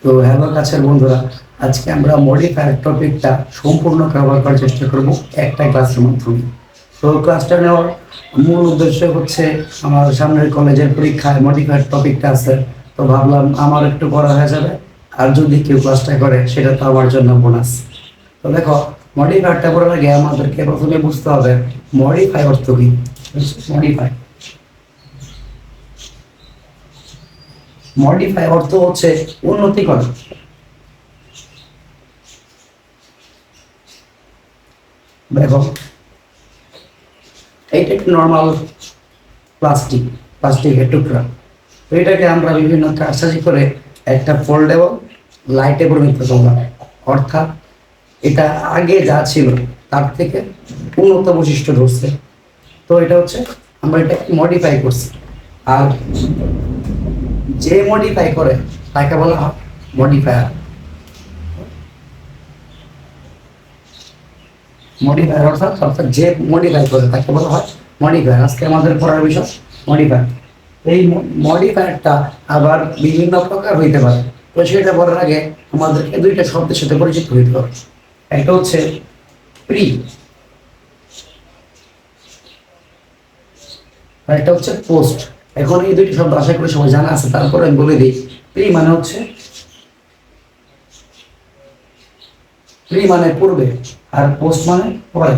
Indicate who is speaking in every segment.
Speaker 1: তো হ্যালো কাছের বন্ধুরা, আজকে আমরা মডিফায়ার টপিকটা সম্পূর্ণ কভার করার চেষ্টা করব একটা ক্লাসের মাধ্যমে। তো ক্লাসটা নেওয়ার মূল উদ্দেশ্য হচ্ছে আমার সামনের কলেজের পরীক্ষায় মডিফায়ার টপিকটা আছে, তো ভাবলাম আমার একটু পড়া হয়ে যাবে, আর যদি কেউ ক্লাসটা করে সেটা তো আমার জন্য বোনাস। তো দেখো, মডিফায়ারটা করার আগে আমাদেরকে প্রথমে বুঝতে হবে মডিফাই অর্থ কি। মডিফাই মডিফাই অর্থ হচ্ছে উন্নতি করা। দেখো, এইটা একটু নর্মাল প্লাস্টিকের টুকরা। তো এটাকে আমরা বিভিন্ন কারসাজি করে একটা ফোল্ডেবল লাইটে পরিণত করলাম, অর্থাৎ এটা আগে যা ছিল তার থেকে উন্নত বৈশিষ্ট্য ধরছে। তো এটা হচ্ছে আমরা এটাকে মডিফাই করছি। আর যে মডিফাই করে তাকে বলা হয় মডিফায়ার। মডিফায়ার অর্থাৎ যে মডিফাই করে তাকে বলা হয় মডিফায়ার। আজকে আমাদের পড়ার বিষয় মডিফায়ার। এই মডিফায়ারটা আবার বিভিন্ন প্রকার হইতে পারে। তো সেটা বলার আগে আমাদেরকে দুইটা শব্দের সাথে পরিচিত হইতে হবে। একটা হচ্ছে প্রি, আর একটা হচ্ছে পোস্ট। এখন এই দুইটি শব্দ আশা করি সবাই জানা আছে, তারপরে আমি বলে দিই। প্রি মানে হচ্ছে পূর্বে, আর পোস্ট মানে পরে।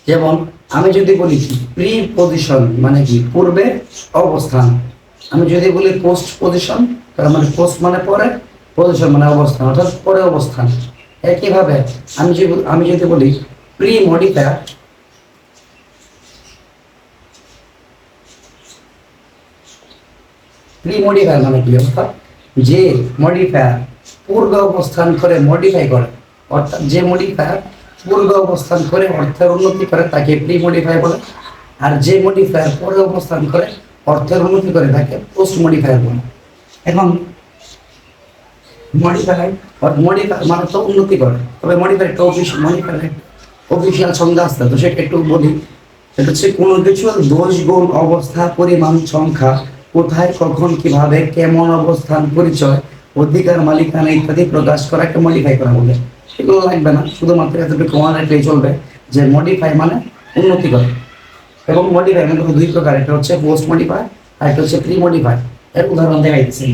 Speaker 1: যেমন আমি যদি বলি কি প্রি পজিশন মানে কি পূর্বে অবস্থান, আমি যদি বলি পোস্ট পজিশন তার মানে পোস্ট মানে পরে, পজিশন মানে অবস্থান অর্থাৎ পরে অবস্থান। একইভাবে আমি যদি বলি প্রি মডিফায়ার, প্রি মডিফায়ার মানে কি, অর্থাৎ যে মডিফায়ার পূর্বে অবস্থান করে মডিফাই করে, অর্থাৎ যে মডিফায়ার পূর্বে অবস্থান করে অর্থের উন্নতি করে তাকে প্রি মডিফায়ার বলে। আর যে মডিফায়ার পরে অবস্থান করে অর্থের উন্নতি করে তাকে পোস্ট মডিফায়ার বলে। এখন মডিফায়ার মানে তো উন্নতি করে, তবে মডিফায়ার একটা অফিসিয়াল সংজ্ঞা আসতে, তো সেটা একটু বলি। সেটা হচ্ছে কোনো কিছু দোষ গুণ অবস্থা পরিমাণ সংখ্যা কোথায় কখন কিভাবে কেমন অবস্থান পরিচয় অধিকার মালিকানা ইত্যাদি প্রকাশ করাকে মডিফাই করা বলে। এগুলো লাগবে না, শুধুমাত্র এতটুকু মনে রাখলেই চলবে যে মডিফাই মানে উন্নতি করে। এবং মডিফাই মানে দুই প্রকার, একটা হচ্ছে পোস্ট মডিফাই আর একটা হচ্ছে প্রি মডিফাই। এর উদাহরণ দেখাইতেছি।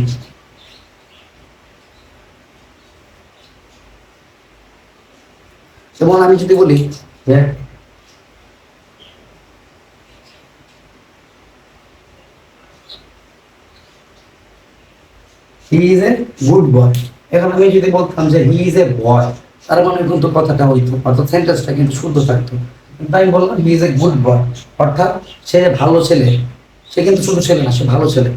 Speaker 1: যেমন আমি যদি বলি যে he is a good boy, এখন আমি যদি বলতাম যে হি ইজ এ বয়, তার মানে কিন্তু কথাটা হইতো, অর্থাৎ সেন্টেন্সটা কিন্তু শুদ্ধ থাকতো। কিন্তু আমি বললাম হি ইজ এ গুড বয়, অর্থাৎ সে ভালো ছেলে। সে কিন্তু শুধু ছেলে না, সে ভালো ছেলে।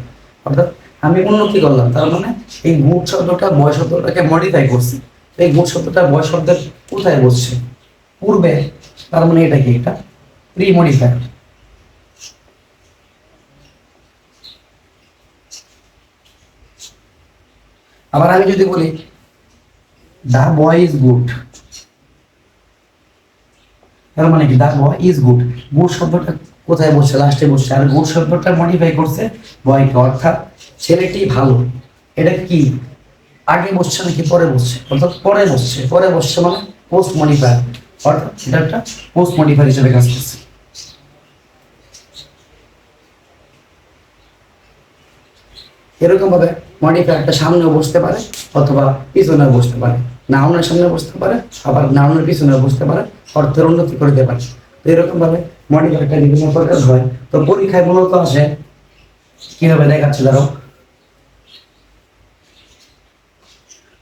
Speaker 1: অর্থাৎ আমি উন্নতি করলাম, তার মানে এই গুড শব্দটা বয় শব্দটাকে মডিফাই করছি। এই গুড শব্দটা বয় শব্দের কোথায় বসছে? পূর্বে। তার মানে এটা কি? এটা প্রি মডিফায়ার। আবার আমি যদি বলি দা বয় ইজ গুড, তার মানে কি দা বয় ইজ গুড, গুড শব্দটা কোথায় বসছে? লাস্টে বসছে। আর গুড শব্দটা মডিফাই করছে বয়কে, অর্থাৎ ছেলেটি ভালো। এটা কি আগে বসছে নাকি পরে বসছে? অর্থাৎ পরে বসছে। পরে বসছে মানে পোস্ট মডিফায়ার, অর্থাৎ এটা একটা পোস্ট মডিফায়ার হিসেবে কাজ করছে। এরকম ভাবে মডিফায়ারটা সামনেও বসতে পারে অথবা পিছনেও বসতে পারে। নাউনের সামনে বসতে পারে, আবার নাউনের পিছনেও বসতে পারে, অর্থের উন্নতি করতে পারে। তো এরকম ভাবে মডিফায়ারটা বিভিন্ন প্রকার হয়। তো পরীক্ষায় মূলত আসে কিভাবে দেখাচ্ছে ধরো।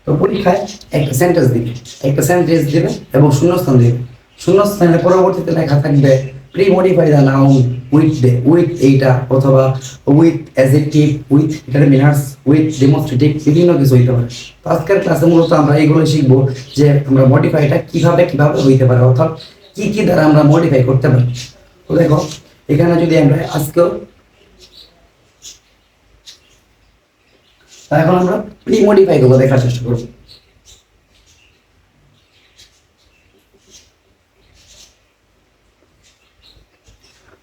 Speaker 1: তো পরীক্ষায় একটা সেন্টেন্স দিবে এবং শূন্যস্থান দিবে। শূন্যস্থানের পরবর্তীতে লেখা থাকবে pre modify the noun with এইটা, অথবা with adjective, with determiners, with demonstrative, বিভিন্ন কিছু হইতে পারে। তো আজকের ক্লাসে মূলত আমরা এইগুলো শিখবো যে আমরা মডিফাইটা কিভাবে হইতে পারে, অর্থাৎ কি কি দ্বারা আমরা মডিফাই করতে পারি। তো দেখো, এখানে যদি আমরা আজকেও এখন আমরা প্রি মডিফাই গুলো দেখার চেষ্টা করবো।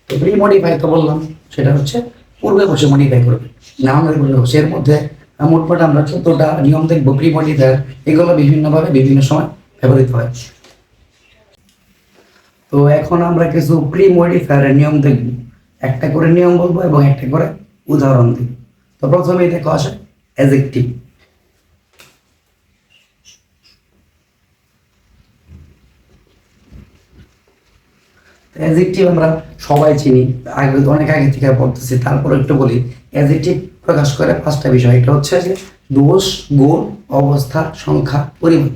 Speaker 1: তো প্রি মডিফাই তো বললাম সেটা হচ্ছে পূর্বে বসে মডিফাই করবে, নাউনের পূর্বে বসে। এর মধ্যে মোটমাট আমরা 14টা নিয়ম দেখবো প্রি মডিফায়ার, এগুলো বিভিন্নভাবে বিভিন্ন সময় ব্যবহৃত হয়। তো এখন আমরা কিছু প্রি মডিফায়ারের নিয়ম দেখব, একটা করে নিয়ম বলবো এবং একটা করে উদাহরণ দিব। তো প্রথমেই দেখো আসে অ্যাডজেক্টিভ। অ্যাডজেক্টিভ আমরা সবাই চিনি, আগে অনেক আগে থেকে পড়তেছি, তারপর একটু বলি। অ্যাডজেক্টিভ প্রকাশ করে 5টা বিষয়। এটা হচ্ছে যে দোষ, গুণ, অবস্থা, সংখ্যা, পরিমাণ।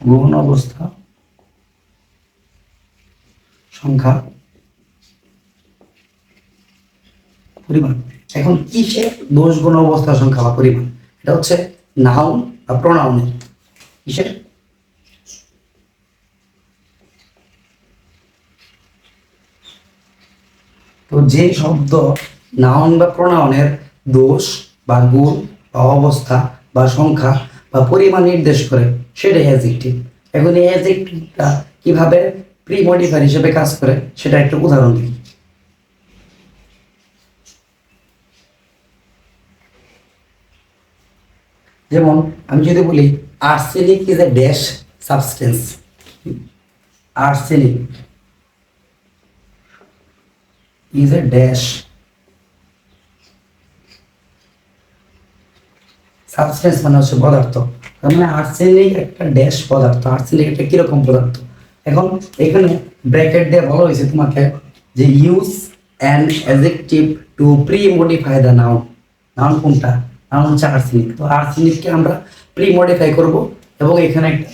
Speaker 1: গুণ, অবস্থা, সংখ্যা, পরিমাণ। এখন কিসের দোষ, গুণ, অবস্থা, সংখ্যা বা পরিমাণ? এটা হচ্ছে নাউন বা প্রোনাউনের। কিসের? তো যে শব্দ নাউন বা প্রোনাউনের দোষ বা গুণ বা অবস্থা বা সংখ্যা বা পরিমাণ নির্দেশ করে সেটাই অ্যাডজেক্টিভ। এখন এই অ্যাডজেক্টিভটা কিভাবে প্রি মডিফায়ার হিসেবে কাজ করে সেটা একটা উদাহরণ দিই। যেমন আমি যদি বলি arsenic is a dash substance. Arsenic is a dash substance মানে হচ্ছে পদার্থ। তার মানে আর্সেনিক একটা ড্যাশ পদার্থ। আর্সেনিক একটা কিরকম পদার্থ? এখন এখানে ব্র্যাকেট দিয়ে বলা হয়েছে তোমাকে যে use an adjective two premodify the noun. Noun কোনটা? নাউন হচ্ছে আর্সেনিক। তো আর্সেনিককে আমরা প্রি মডিফাই করব এবং এখানে একটা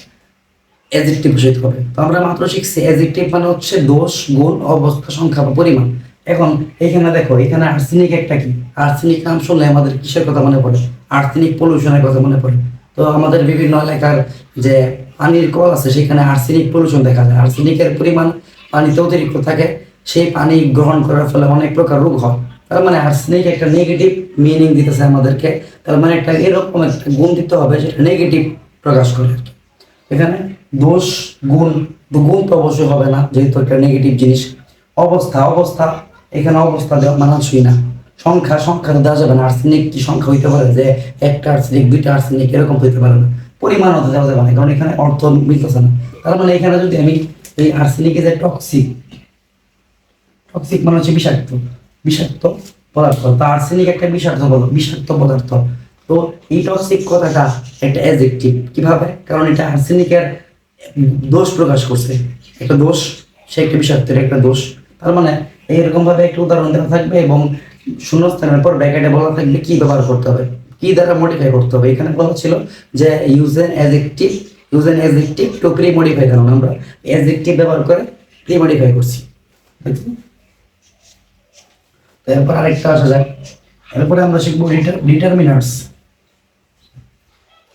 Speaker 1: অ্যাডজেক্টিভ বসাইতে হবে। তো আমরা মাত্র শিখছি অ্যাডজেক্টিভ মানে হচ্ছে দোষ, গুণ, অবস্থা, সংখ্যা বা পরিমাণ। এখন এখানে দেখো, এখানে আর্সেনিক একটা কি? আর্সেনিক নাম শুনলে আমাদের কিসের কথা মনে পড়ে? আর্সেনিক পলিউশনের কথা মনে পড়ে। তো আমাদের বিভিন্ন এলাকার যে পানির কল আছে সেখানে আর্সেনিক পলিউশন দেখা যায়। আর্সেনিকের পরিমাণ পানিতে অতিরিক্ত থাকে, সেই পানি গ্রহণ করার ফলে অনেক প্রকার রোগ হয়। তার মানে আর্সেনিক একটা নেগেটিভ মিনিং দিতেছে আমাদেরকে। তার মানে একটা এরকম একটা গুণ দিতে হবে যেটা নেগেটিভ প্রকাশ করে। এখানে দোষ, গুণ, তো গুণ তো অবশ্যই হবে না যেহেতু একটা নেগেটিভ জিনিস। অবস্থা, অবস্থা এখানে অবস্থা দেওয়া মানানসই না। সংখ্যা, সংখ্যা তো দেওয়া যাবে না। আর্সেনিক কি সংখ্যা হইতে পারে যে একটা আর্সেনিক, দুইটা আর্সেনিক এরকম হইতে পারে না। পরিমাণ হতে দেওয়া যাবে না, কারণ এখানে অর্থ মিলতেছে না। তার মানে এখানে যদি আমি এই আর্সেনিকে যে টক্সিক, টক্সিক মানে হচ্ছে বিষাক্ত, বিষাক্ত পদার্থ। তা আর্সেনিক একটা বিষাক্ত বিষাক্ত পদার্থ। তো এই টক্সিক কথাটা একটা অ্যাডজেক্টিভ। কিভাবে? কারণ এটা আর্সেনিকের দোষ প্রকাশ করছে, একটা দোষ, সে একটা বিষাক্তের একটা দোষ। তার মানে এইরকম ভাবে একটা উদাহরণ দেওয়া থাকবে এবং শূন্যস্থানের পর ব্র্যাকেটে বলা থাকবে কি ব্যবহার করতে হবে, কি দ্বারা মডিফাই করতে হবে। এখানে বলা ছিল যে use N adjective, use N adjective two pre modify. কারণ আমরা অ্যাডজেক্টিভ ব্যবহার করে প্রি মডিফাই করছি। এরপর আরেকটা আসা যাক। এরপরে আমরা শিখবো ডিটারমিনার্স।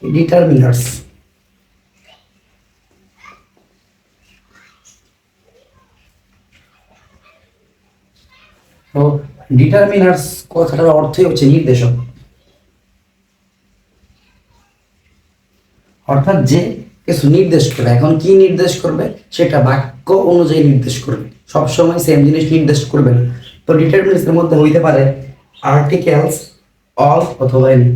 Speaker 1: ডিটারমিনার্স তো ডিটারমিনার্স কথাটার অর্থই হচ্ছে নির্দেশক। অর্থাৎ যে কিছু নির্দেশ করে। এখন কি নির্দেশ করবে? সেটা বাক্য অনুযায়ী নির্দেশ করবে, সবসময় সেম জিনিস নির্দেশ করবে না। তো ডিটারমিনার্স এর মধ্যে হইতে পারে আর্টিকেলস, অল অথবা এনি।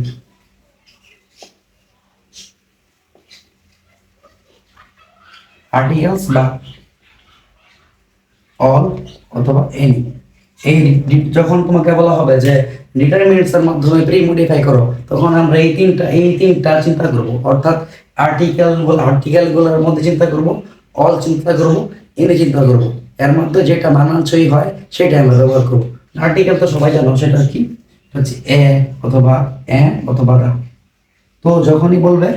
Speaker 1: আর্টিকেলস বা অল অথবা এনি। এই যখন তোমাকে বলা হবে যে ডিটারমিনেন্টস এর মাধ্যমে প্রি মডিফাই করো, তখন আমরা এই তিনটা চিন্তা করব। অর্থাৎ আর্টিকেলগুলোর মধ্যে চিন্তা করব, অল চিন্তা করব, এনি চিন্তা করব। এর মধ্যে যেটা মানানসই হয় সেটা আমরা ব্যবহার করব। আর্টিকেল তো সবাই জানো, সেটা কি? হচ্ছে এ অথবা এ অথবা দা। তো যখনই বলবে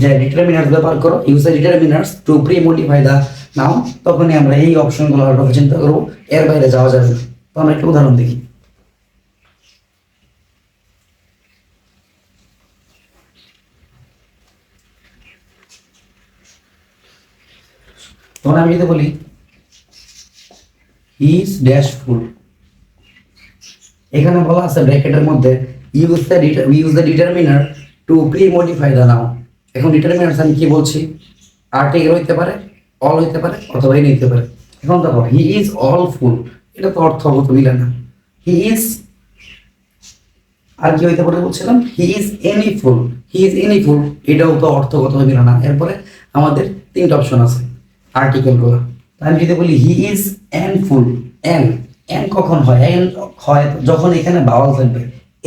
Speaker 1: যে ডিটারমিনার্স ব্যবহার করো, use the determiners to premodify the noun, তখনই আমরা এই অপশনগুলোর কথা চিন্তা করব, এর বাইরে যাওয়া যাবে না। তো আমরা একটা উদাহরণ দেখি। তখন আমি যদি বলি ইজ ড্যাশ ফুল, এখানে বলা আছে ব্র্যাকেটের মধ্যে use the determiner to premodify the noun. এখন ডিটারমিনার আমি কি বলছি? আর্টিকেল হইতে পারে, অল হইতে পারে অথবা এনি হইতে পারে। এখন দেখো হি ইজ অল ফুল, এটা তো অর্থগত মিলে না। হি ইজ, আর কি হইতে পারে বলছিলাম, he is any full, he is any full, এটাও তো অর্থগত মিলে না। এরপরে আমাদের তিনটা অপশন আছে আর্টিকেলগুলো। আমি যদি বলি he is an full, an, an কখন হয়? অ্যান হয় যখন এখানে ভাওয়াল থাকবে,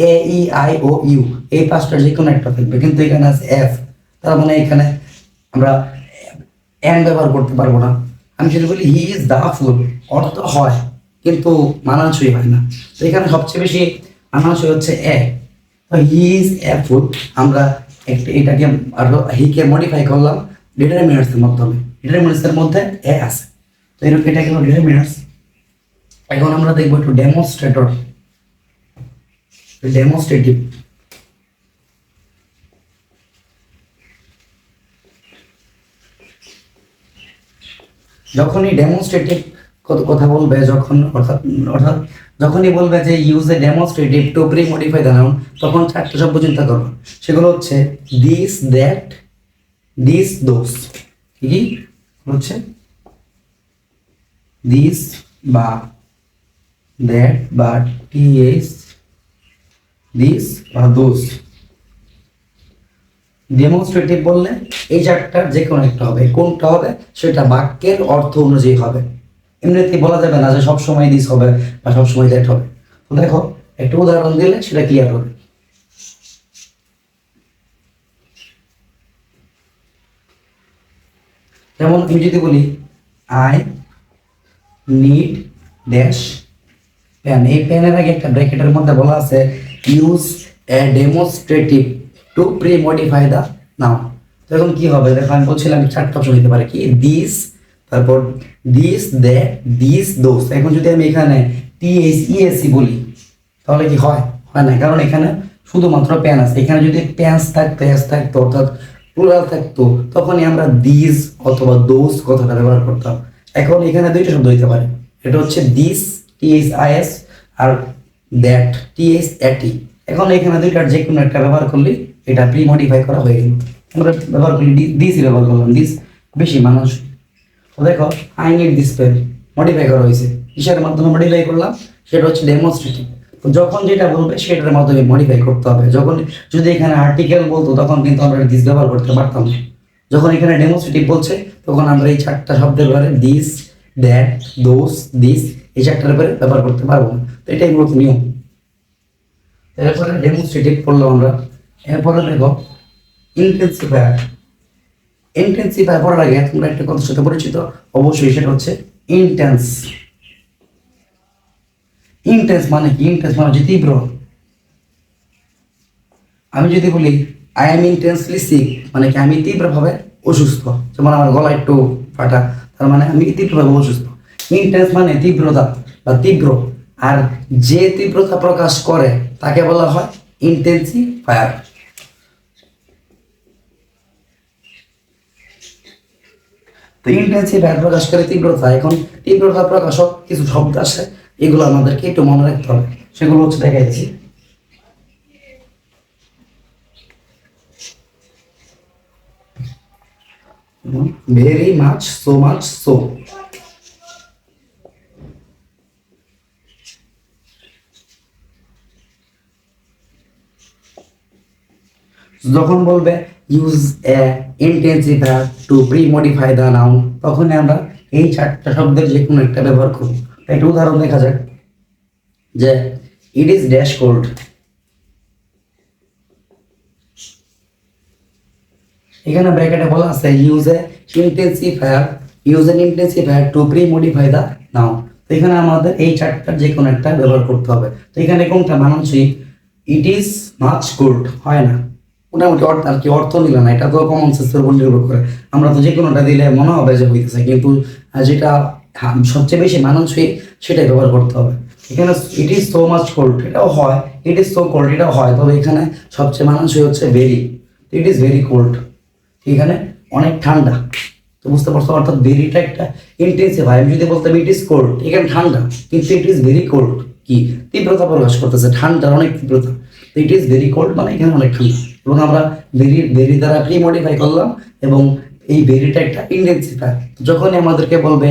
Speaker 1: এ ই আই ও ইউ, এই পাঁচটা যে কোনো একটা থাকবে, কিন্তু এখানে আছে এফ, তার মানে এখানে আমরা অ্যান ব্যবহার করতে পারবো না। আমি যদি বলি হি ইজ দা ফুল, অর্থ হয় কিন্তু মানানসই হয় না। তো এখানে সবচেয়ে বেশি মানানসই হচ্ছে এ। তো হি ইজ এ ফুল, আমরা একটা এটাকে আরো হিকে মডিফাই করলাম ডিটারমিনার্সের মাধ্যমে, ডিটারমিনার্সের মধ্যে এ আছে, তো এরকম এটা গেল ডিটারমিনার্স। এখন আমরা দেখবো একটু ডেমনস্ট্রেটর, ডেমনস্ট্রেটিভ। যখনই ডেমনস্ট্রেটিভ কথা বলবে, যখন অর্থাৎ অর্থাৎ যখনই বলবে যে use A demonstrative two premodify the noun, তখন চারটা শব্দ চিন্তা করো। সেগুলো হচ্ছে দিস, দ্যাট, দিস, দোস। কি হচ্ছে? দিস বা দ্যাট বা টিএস, দিস বা দোস। ডেমনস্ট্রেটিভ বললে এই চারটার যে কোনো একটা হবে, কোনটা হবে সেটা বাক্যের অর্থ অনুযায়ী হবে। এমনিতে বলা যাবে না যে সবসময় দিস হবে বা সবসময় দ্যাট হবে। তো দেখো একটা উদাহরণ দিলে সেটা ক্লিয়ার হবে। যেমন আমি যদি বলি আই নিড ড্যাশ পেন, এই পেনের আগে একটা ব্র্যাকেটের মধ্যে বলা আছে use A demonstrative two premodify the noun. তো এখন কি হবে দেখো, আমি বলছিলাম চারটা অপশন হতে পারে, কি দিস, তারপর দিস, দ্যাট, দিস, দোস। এখন যদি আমি এখানে টিএসইএসি বলি তাহলে কি হয়? হয় না, কারণ এখানে শুধুমাত্র প্যান আছে। এখানে যদি প্যান্স থাকতো, এস থাকতো, অর্থাৎ প্লুরাল থাকতো, তখনই আমরা দিস অথবা দোস কথাটা ব্যবহার করতাম। এখন এখানে দুইটা শব্দ হইতে পারে, এটা হচ্ছে দিস টিএসআইএস আর দ্যাট টিএসএটি। এখন এখানে দুইটার যে কোনো একটা ব্যবহার করলে এটা প্রি মডিফাই করা হয়ে গেল। আমরা ব্যবহার করলি দিসই ব্যবহার করলাম, দিস বেশি মানুষ। তো দেখো I need this pen modify করা হয়েছে, কিসের মাধ্যমে মডিফাই করলাম? সেটা হচ্ছে ডেমনস্ট্রেটিভ। তো যখন যেটা বলবে সেটার মাধ্যমে মডিফাই করতে হবে। যখন যদি এখানে আর্টিকেল বলতো তখন কিন্তু আমরা দিস ব্যবহার করতে পারতাম না। যখন এখানে ডেমনস্ট্রেটিভ বলছে তখন আমরা এই চারটা শব্দের ব্যাপারে দিস, দ্যাট, দোস, দিস, এই চারটার ব্যাপারে ব্যবহার করতে পারবো না। তো এটাই মূলত নিয়ম। এরপরে ডেমনস্ট্রেটিভ করলাম আমরা। এরপরে দেখো ইন্টেন্সিফায়ার। ইন্টেন্সিফায়ার পড়ার আগে তোমরা একটা কথার সাথে পরিচিত অবশ্যই, সেটা হচ্ছে ইন্টেন্স। ইন্টেন্স মানে কি? ইন্টেন্স মানে হচ্ছে তীব্র। আমি যদি বলি আই এম ইন্টেন্সলি সিক, মানে কি আমি তীব্রভাবে অসুস্থ। যেমন আমার গলা একটু ফাটা, তার মানে আমি তীব্রভাবে অসুস্থ। ইন্টেন্স মানে তীব্রতা বা তীব্র, আর যে তীব্রতা প্রকাশ করে তাকে বলা হয় ইন্টেন্সিফায়ার। তো ইন্টেন্সিফায়ার প্রকাশ করে তীব্রতা। এখন তীব্রতা প্রকাশক কিছু শব্দ আছে, এগুলো আমাদেরকে একটু মনে রাখতে হবে। সেগুলো হচ্ছে দেখা যাচ্ছে very much, so much, so. যখন বলবে use a intensifier two premodify the noun, তখন আমরা এই চারটা শব্দের যে কোনো একটা ব্যবহার করব। একটা উদাহরণ দেখা যাক যে ইট ইজ ড্যাশ কোল্ড। এখানে ব্র্যাকেটে বলা আছে use A intensifier, use N intensifier two premodify the noun. তো এখানে আমাদের এই চারটার যে কোনো একটা ব্যবহার করতে হবে। তো এখানে কোনটা মানানসই? ইট ইজ মাচ কোল্ড হয় না, মোটামুটি অর্থ আর কি অর্থ নিলে না, এটা তো কমন সেন্সের উপর নির্ভর করে। আমরা তো যে কোনোটা দিলে মনে হবে যে হইতেছে, কিন্তু যেটা সবচেয়ে বেশি মানানসই সেটাই ব্যবহার করতে হবে। এখানে it is so much cold এটাও হয়, ইট ইজ সো কোল্ড এটাও হয়, তবে এখানে সবচেয়ে মানানসই হচ্ছে very. It is very cold, এখানে অনেক ঠান্ডা। তো বুঝতে পারছো, অর্থাৎ ভেরিটা একটা ইন্টেন্সিভ। আমি যদি বলতাম ইট ইজ কোল্ড, এখানে ঠান্ডা, কিন্তু ইট ইজ ভেরি কোল্ড কি তীব্রতা প্রকাশ করতেছে, ঠান্ডার অনেক তীব্রতা। তো ইট ইজ ভেরি কোল্ড মানে এখানে অনেক ঠান্ডা। এবং আমরা ভেরি দ্বারা প্রি মডিফাই করলাম, এবং এই ভেরিটা একটা ইন্টেন্সিফায়ার। যখনই আমাদেরকে বলবে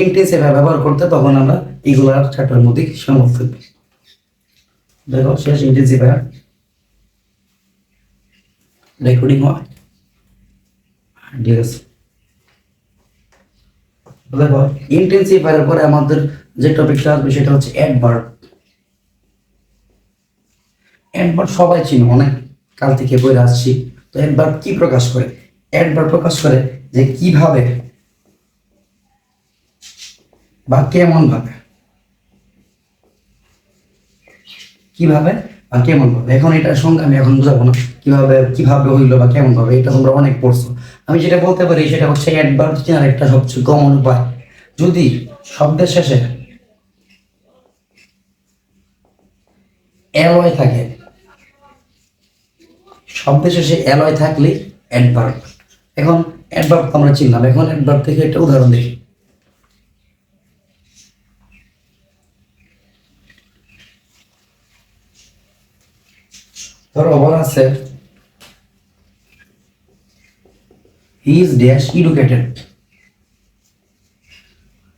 Speaker 1: ইন্টেন্সিফায়ার ব্যবহার করতে, তখন আমরা এগুলার চারটার মধ্যে সীমাবদ্ধ থাকবে। দেখো শেষ ইন্টেন্সিফায়ার রেকর্ডিং হয়, ঠিক আছে। দেখো ইন্টেন্সিফায়ারের পরে আমাদের যে টপিকটা আসবে সেটা হচ্ছে অ্যাডভার্ব। অ্যাডভার্ব সবাই চিনো, অনেক কাল থেকে বলে আসছি। তো অ্যাডভার্ব কি প্রকাশ করে? অ্যাডভার্ব প্রকাশ করে যে কিভাবে বা কেমন ভাবে, কিভাবে বা কেমন ভাবে। এখন এটার সঙ্গে আমি এখন বুঝাবো না কিভাবে কিভাবে হইলো বা কেমন ভাবে, এটা তোমরা অনেক পড়ছো। আমি যেটা বলতে পারি সেটা হচ্ছে অ্যাডভার্ব চেনার একটা সবচেয়ে কমন উপায়, যদি শব্দের শেষে অ্যালয় থাকে, শব্দের শেষে অ্যালয় থাকলে অ্যাডভার্ব। এখন অ্যাডভার্ব তো আমরা চিনলাম, এখন অ্যাডভার্ব থেকে একটা উদাহরণ দেখি। ধরো বলা আছে হি ইজ ড্যাশ এডুকেটেড,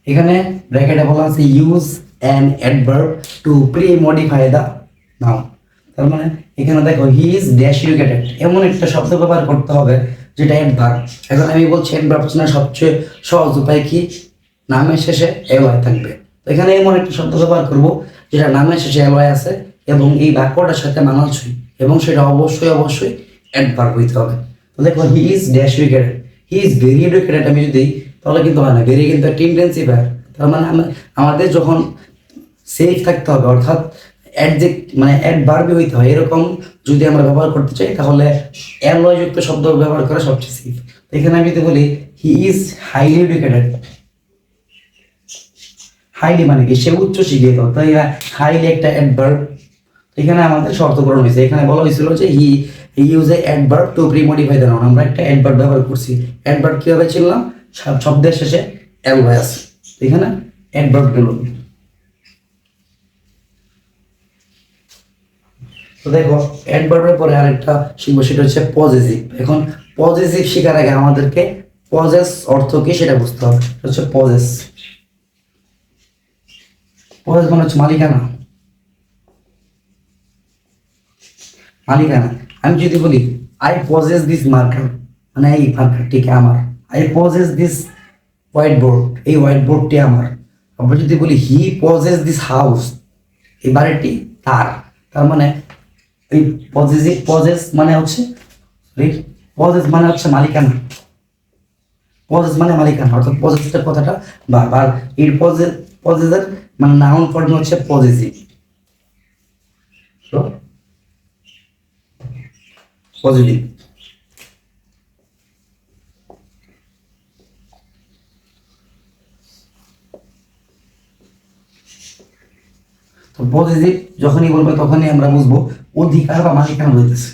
Speaker 1: এখানে ব্র্যাকেটে বলা আছে use an adverb to premodify the noun. তার মানে এখানে দেখো হি ইজ ড্যাশ এডুকেটেড, এমন একটা শব্দ ব্যবহার করতে হবে যেটা অ্যাডভার্ব। এখন আমি বলছি অ্যাডভার্ব চেনার সবচেয়ে সহজ উপায় কি? নামের শেষে এলওয়াই থাকবে। তো এখানে এমন একটা শব্দ ব্যবহার করব যেটা নামের শেষে এলওয়াই আছে এবং এই বাক্যটার সাথে মানানসই, এবং সেটা অবশ্যই অবশ্যই অ্যাডভার্ব হইতে হবে। তো দেখো he is dash educated, he is very educated আমি যদি, তাহলে কিন্তু হয় না, ভেরি কিন্তু একটা ইন্টেন্সিফায়ার। তার মানে আমাদের যখন সেফ থাকতে হবে, অর্থাৎ অ্যাডজেক্ট মানে অ্যাডভার্বই হইতে হয়, এরকম যদি আমরা ব্যবহার করতে চাই তাহলে অ্যালয় যুক্ত শব্দ ব্যবহার করা সবচেয়ে সেফ। এখানে আমি যদি বলি he is highly educated, highly মানে কি? সে উচ্চ শিক্ষিত, তাই হাইলি একটা অ্যাডভার্ব। এখানে আমাদের শর্ত পূরণ হয়েছে। এখানে বলা হয়েছিল যে he use a adverb to premodify the noun, আমরা একটা অ্যাডভার্ব ব্যবহার করছি। অ্যাডভার্ব কিভাবে চিনলাম? শব্দের শেষে অ্যালয় আছে, এখানে অ্যাডভার্ব গেল। তো দেখো অ্যাডভার্বের পরে আরেকটা শিখবো, সেটা হচ্ছে পজেসিভ। এখন পজেসিভ শেখার আগে আমাদেরকে পজেস অর্থ কি সেটা বুঝতে হবে। এটা হচ্ছে পজেস। পজেস মানে হচ্ছে মালিকানা, মালিকানা। আমি যদি বলি আই পজেস দিস মার্কার, মানে এই মার্কারটিকে আমার। I possess this whiteboard, এই হোয়াইট বোর্ডটি আমার। আবার যদি বলি হি পজেস দিস হাউস, এই বাড়িটি তার। তার মানে এই পজেসিভ, পজেস মানে হচ্ছে, পজেস মানে হচ্ছে মালিকানা, পজেস মানে মালিকানা, অর্থাৎ পজেসের কথাটা বারবার এর পজেসের মানে নাউন ফর্ম হচ্ছে পজেসিভ। তো পজিটিভ। তো পজিটিভ যখনই বলবো তখনই আমরা বুঝবো অধিকার বা মালিকানা বলতেছে।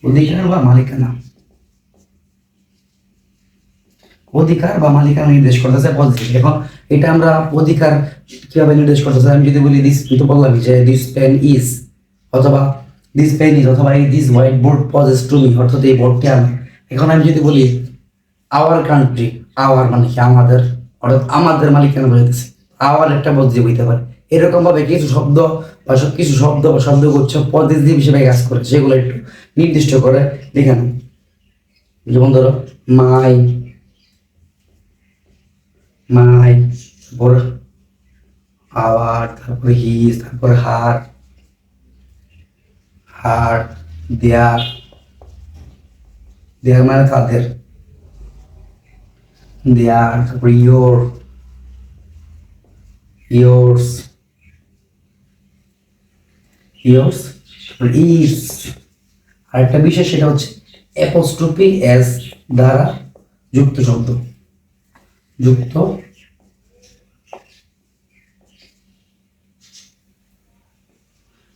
Speaker 1: অধিকার বা মালিকানা, অধিকার বা মালিকানা নির্দেশ করতেছে পজিটিভ। এখন এটা আমরা অধিকার কিভাবে নির্দেশ করতেছে? আমি যদি বলি দিস, তো বললাম যে দিস পেন ইজ, অথবা দিস পেন ইজ, অথবা এই this whiteboard possess to me, অর্থাৎ এই বোর্ডটি আমার। এখন আমি যদি বলি আওয়ার কান্ট্রি, আওয়ার মানে কি? আমাদের, অর্থাৎ আমাদের মালিকানা বলতেছে। আওয়ার একটা পজিটিভ হইতে পারে। এরকম ভাবে কিছু শব্দ বা কিছু শব্দ বা শব্দগুচ্ছ পজিটিভ হিসেবে কাজ করে, সেগুলো একটু নির্দিষ্ট করে দেখে নেন। যেমন ধরো মাই, মাই, তারপর আওয়ার, তারপরে হিজ, তারপরে হার, হার, দেয়ার, দেয়ার মানে তাদের, দেয়ার, তারপর ইয়োর, ইয়োর্স, ইয়োর্স, ইজ। আরেকটা বিশেষ, সেটা হচ্ছে অ্যাপোস্ট্রফি এস দ্বারা যুক্ত শব্দ, যুক্ত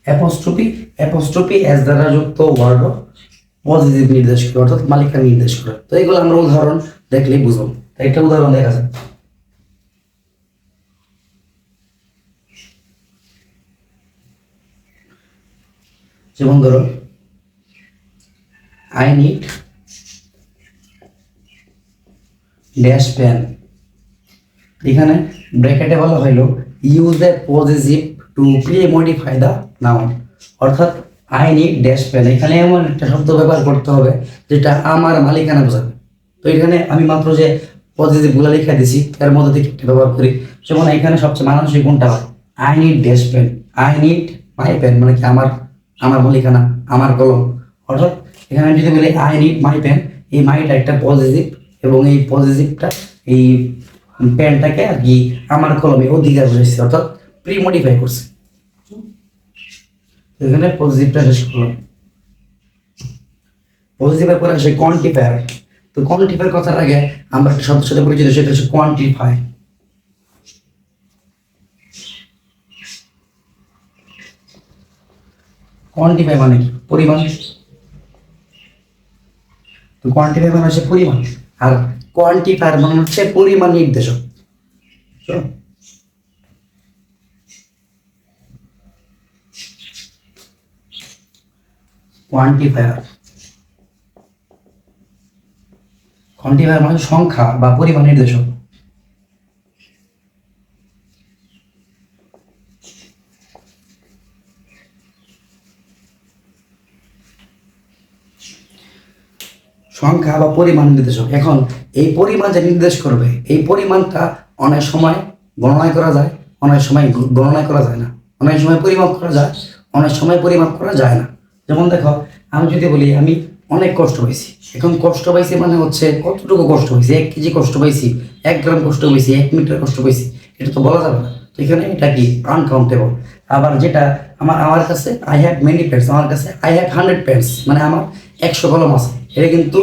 Speaker 1: অ্যাপোস্ট্রফি, অ্যাপোস্ট্রফি এস দ্বারা যুক্ত ওয়ার্ড পজিটিভ নির্দেশ করে, অর্থাৎ মালিকানা নির্দেশ করে। তো এগুলো আমরা উদাহরণ দেখলেই বুঝবো। একটা উদাহরণ দেখা যায়, যেমন ধরো আই নিড ড্যাশ পেন, এখানে ব্র্যাকেটে বলা হইলো use a positive two premodify the noun, অর্থাৎ আই নিড ড্যাশ পেন, এখানে এমন একটা শব্দ ব্যবহার করতে হবে যেটা আমার মালিকানা বোঝাবে। তো এখানে আমি মাত্র যে পজিটিভগুলো লিখে দিছি এর মধ্যে থেকে একটা ব্যবহার করি, যেমন এখানে সবচেয়ে মানানসই কোনটা হয়, I need dash pen, I need my pen মানে কি আমার আমার মালিকানা, আমার কলম। অর্থাৎ এখানে আমি যদি বলি আই নিড মাই পেন, এই মাইটা একটা পজিটিভ এবং এই পজিটিভটা এই পেনটাকে আর কি আমার কলমে অধিকার বুঝাইছে, অর্থাৎ প্রি মডিফাই করছে। এখানে পজিটিভটা শেষ করলাম। পজিটিভের পরে আসে কোয়ান্টিফায়ার। তো কোয়ান্টিফায়ার কথার আগে আমরা একটা শব্দের সাথে পরিচিত, সেটা হচ্ছে কোয়ান্টিফাই। কোয়ান্টিফাই মানে কি, পরিমাণ। তো কোয়ান্টিফাই মানে হচ্ছে পরিমাণ, আর কোয়ান্টিফায়ার মানে হচ্ছে পরিমাণ নির্দেশক। কোয়ান্টিফায়ার, কোয়ান্টিফায়ার মানে সংখ্যা বা পরিমাণ নির্দেশক। সংখ্যা বা পরিমাণ নির্দেশক। এখন এই পরিমাণ যে নির্দেশ করবে, এই পরিমাণটা অনেক সময় গণনা করা যায়, অনেক সময় গণনা করা যায় না, অনেক সময় পরিমাপ করা যায়, অনেক সময় পরিমাপ করা যায় না। যেমন দেখো, আমি যদি বলি আমি অনেক কষ্ট পাইছি, এখন কষ্ট পাইছি মানে হচ্ছে কতটুকু কষ্ট পাইছি, 1 কেজি কষ্ট পাইছি, 1 গ্রাম কষ্ট পাইছি, 1 মিটার কষ্ট পাইছি, এটা তো বলা যাবে না। তো এখানে এটা কি আনকাউন্টেবল। আবার যেটা আমার আমার কাছে আই হ্যাভ মেনি পেন্স, আমার কাছে আই হ্যাভ 100 পেন্স মানে আমার 100 কলম আছে, এটা কিন্তু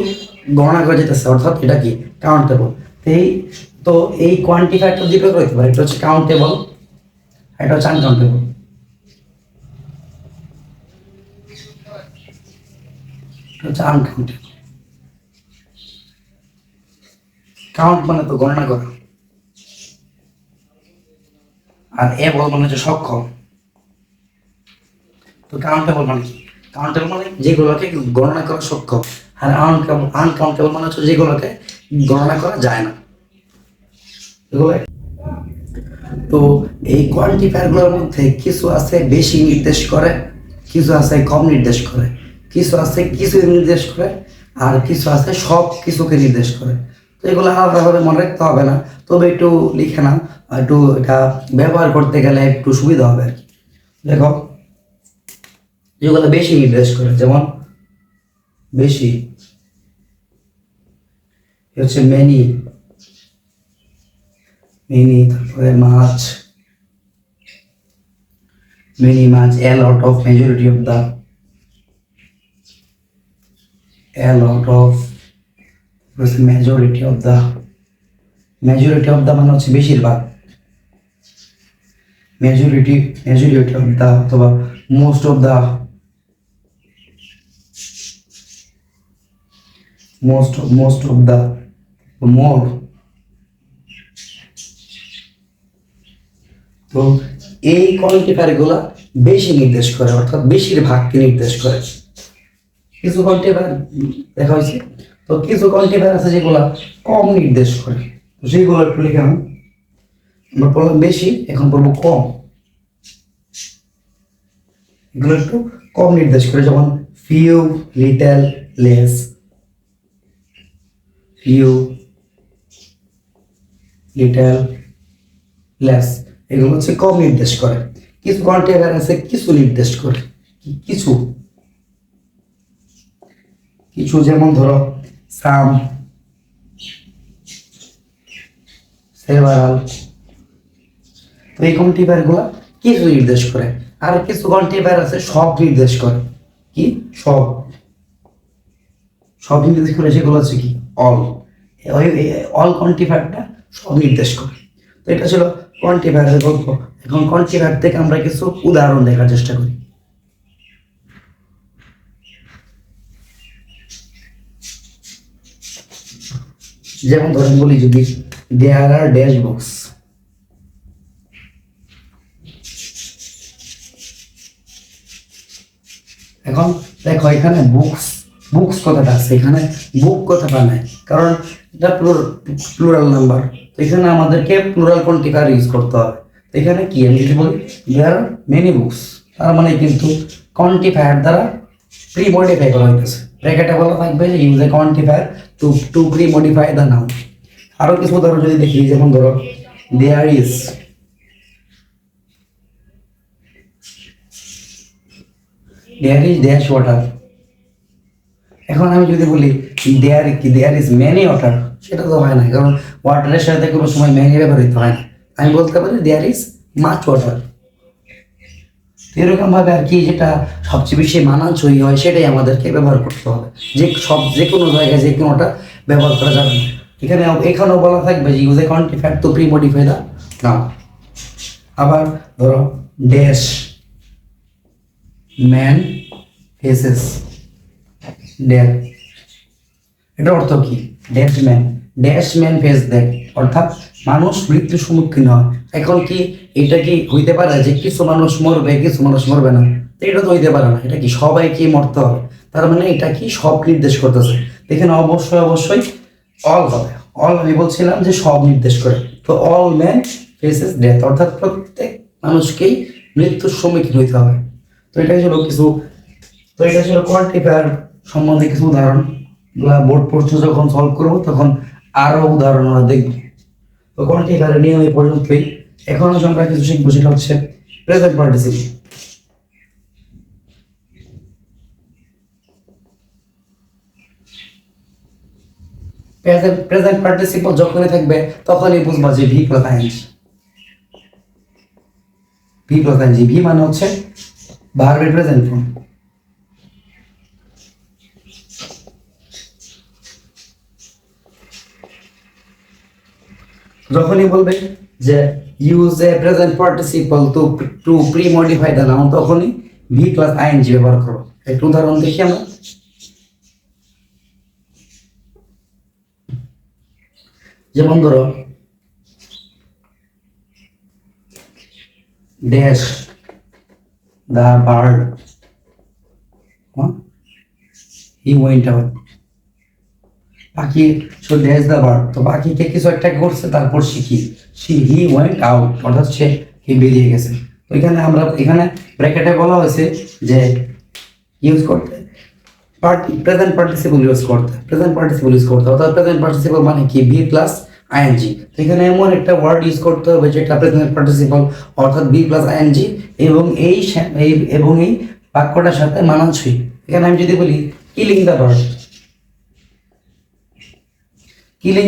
Speaker 1: গণনা করা যেতেছে, অর্থাৎ এটা কি কাউন্টেবল। তো এই কোয়ান্টিফায়ারটা দুটো হইতে পারে, এটা হচ্ছে কাউন্টেবল, এটা হচ্ছে আনকাউন্টেবল। হচ্ছে আনকাউন্টেবল। কাউন্ট মানে তো গণনা করা, আর এবল মানে হচ্ছে সক্ষম। তো কাউন্টেবল মানে কি, কাউন্টেবল মানে যেগুলোকে গণনা করা সক্ষম, আর আনকাউন্টেবল মানে হচ্ছে যেগুলোকে গণনা করা যায় না। তো এই কোয়ান্টিফায়ারগুলোর মধ্যে কিছু আছে বেশি নির্দেশ করে, কিছু আছে কম নির্দেশ করে, কিছু আছে কিছু নির্দেশ করে, আর কিছু আছে সব কিছুকে নির্দেশ করে। তো এগুলো আলাদাভাবে মনে রাখতে হবে না, তবে একটু লিখে না, একটু এটা ব্যবহার করতে গেলে একটু সুবিধা হবে আর কি। দেখো, যেগুলো বেশি নির্দেশ করে, যেমন বেশি হচ্ছে মেনি, তারপরে মাছ, many much, a lot of, majority of the, a lot of, majority of the, majority of the মানে হচ্ছে বেশিরভাগ, majority of the অথবা most of the, most of the, more। তো এই কোয়ান্টিফায়ার গুলা বেশি নির্দেশ করে, অর্থাৎ বেশিরভাগকে নির্দেশ করে। কিছু কোয়ান্টিফায়ার দেখা হয়েছে, তো কিছু কোয়ান্টিফায়ার আছে যেগুলা কম নির্দেশ করে, তো সেইগুলো একটু লিখে নাও। আমরা বললাম বেশি, এখন বলবো কম। এগুলো একটু কম নির্দেশ করে, যেমন few, little, less. Few, little, less এগুলো হচ্ছে কম নির্দেশ করে। কিছু কোয়ান্টিফায়ার আছে কিছু নির্দেশ করে, কিছু কিছু, যেমন ধরো সাম, সেভারাল। তো এই কোয়ান্টিফায়ার গুলা কিছু নির্দেশ করে, আর কিছু কোয়ান্টিফায়ার আছে সব নির্দেশ করে। কি সব, সব নির্দেশ করে, সেগুলো হচ্ছে কি অল। অল কোয়ান্টিফায়ারটা সব নির্দেশ করে। তো এটা ছিল কোয়ান্টিফায়ারের গল্প। এখন কোয়ান্টিফায়ার থেকে আমরা কিছু উদাহরণ দেখার চেষ্টা করি। যেমন ধরেন বলি যদি দেয়ার আর ড্যাশ বুকস, এখন দেখো এখানে বুকস, বুকস কথাটা আছে, এখানে বুক কথাটা নাই, কারণ এটা প্লুরাল নাম্বার। তো এখানে আমাদেরকে প্লুরাল কোয়ান্টিফায়ার ইউজ করতে হবে। তো এখানে কি আমি যদি বলি দেয়ার আর মেনি বুকস, তার মানে কিন্তু কোয়ান্টিফায়ার দ্বারা প্রি মডিফাই করা হইতেছে। ব্র্যাকেটে বলা থাকবে যে use a quantifier to premodify the noun. আরো কিছু উদাহরণ যদি দেখি, যেমন ধরো দেয়ার ইজ ড্যাশ ওয়াটার। এখন আমি যদি বলি দেয়ার ইজ মেনি ওয়াটার, সেটা তো হয় না, কারণ ওয়াটারের সাথে কোনো সময় মেনি ব্যবহৃত হয় না। আমি বলতে পারি দেয়ার ইজ মাচ ওয়াটার। এরকম ভাবে আর কি যেটা সবচেয়ে বেশি মানানসই হয় সেটাই আমাদেরকে ব্যবহার করতে হবে। যে কোনো জায়গায় যে কোনোটা ব্যবহার করা যাবে না। এখানেও বলা থাকবে যে use a quantifier to premodify the noun. আবার ধরো ড্যাশ ম্যান ফেসেস ড্যাশ, এটার অর্থ কি? ড্যাশ ম্যান ফেস দ্যাট, অর্থাৎ মানুষ মৃত্যুর সম্মুখীন হয়। এখন কি এটা কি হইতে পারে যে কিছু মানুষ মরবে কিছু মানুষ মরবে না? এটা তো হইতে পারে না। এটা কি সবাইকে মরতে হবে? তার মানে এটা কি সব নির্দেশ করতেছে। এখানে অবশ্যই অল হবে। অল আমি বলছিলাম যে সব নির্দেশ করে। তো অল ম্যান ফেসেস ডেথ, অর্থাৎ প্রত্যেক মানুষকেই মৃত্যুর সম্মুখীন হইতে হবে। তো এটা ছিল কোয়ান্টিফায়ার সম্বন্ধে কিছু উদাহরণ। বোর্ড পরীক্ষা যখন সলভ করবো তখন আরো উদাহরণ আমরা দেখবো। তো কোয়ান্টিফায়ারের নিয়ম এই পর্যন্তই। এখন আমরা কিছু শিখবো, সেটা হচ্ছে প্রেজেন্ট পার্টিসিপল। প্রেজেন্ট পার্টিসিপল যখনই থাকবে তখনই বুঝবা যে ভি প্লাস আইএনজি। ভি মানে হচ্ছে ভার্বের প্রেজেন্ট ফর্ম। যখনই বলবে যে use a present participle two premodify the noun, তখনই ভি প্লাস আইএনজি ব্যবহার করো। একটু উদাহরণ দেখি আমরা। যেমন ধরো dash the bird he went out. পাখি সো ড্যাশ দ্য বার্ড, তো পাখিকে কিছু একটা করছে, তারপর হি ওয়েন্ট আউট, অর্থাৎ সে বেরিয়ে গেছে। তো এখানে ব্র্যাকেটে বলা হয়েছে যে ইউজ করতে প্রেজেন্ট পার্টিসিপল ইউজ করতে অর্থাৎ প্রেজেন্ট পার্টিসিপল মানে কি? V plus ING. তো এখানে এমন একটা ওয়ার্ড ইউজ করতে হবে যেটা প্রেজেন্ট পার্টিসিপল অর্থাৎ ভি প্লাস আইএনজি এবং এই বাক্যটার সাথে মানানসই। এখানে আমি যদি বলি killing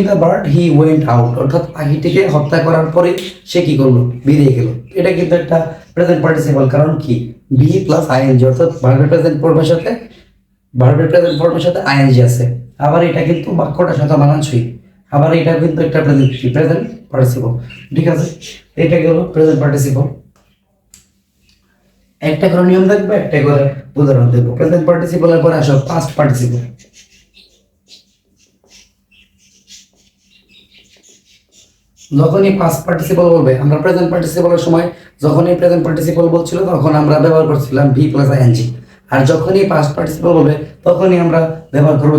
Speaker 1: the bird he went out, অর্থাৎ পাখিটিকে হত্যা করার পরে সে কি করলো? বেরিয়ে গেল। এটা কিন্তু একটা প্রেজেন্ট পার্টিসিপল, কারণ কি? ভি প্লাস আইএনজি, অর্থাৎ ভার্বের প্রেজেন্ট ফর্মের সাথে আইএনজি আছে। আবার এটা কিন্তু বাক্যটার সাথে মানানসই। আবার এটা কিন্তু একটা প্রেজেন্ট পার্টিসিপল। ঠিক আছে, এটা গেল প্রেজেন্ট পার্টিসিপল। একটা করে নিয়ম থাকবে, একটা করে উদাহরণ দেখবো। প্রেজেন্ট পার্টিসিপলের পরে আসো পাস্ট পার্টিসিপল। যখনই পাস্ট পার্টিসিপল বলবে, আমরা প্রেজেন্ট পার্টিসিপলের সময় যখনই প্রেজেন্ট পার্টিসিপল বলছিল তখন আমরা ব্যবহার করছিলাম ভি প্লাস আইএনজি। আর যখনই পাস্ট পার্টিসিপল বলবে তখনই আমরা ব্যবহার করবো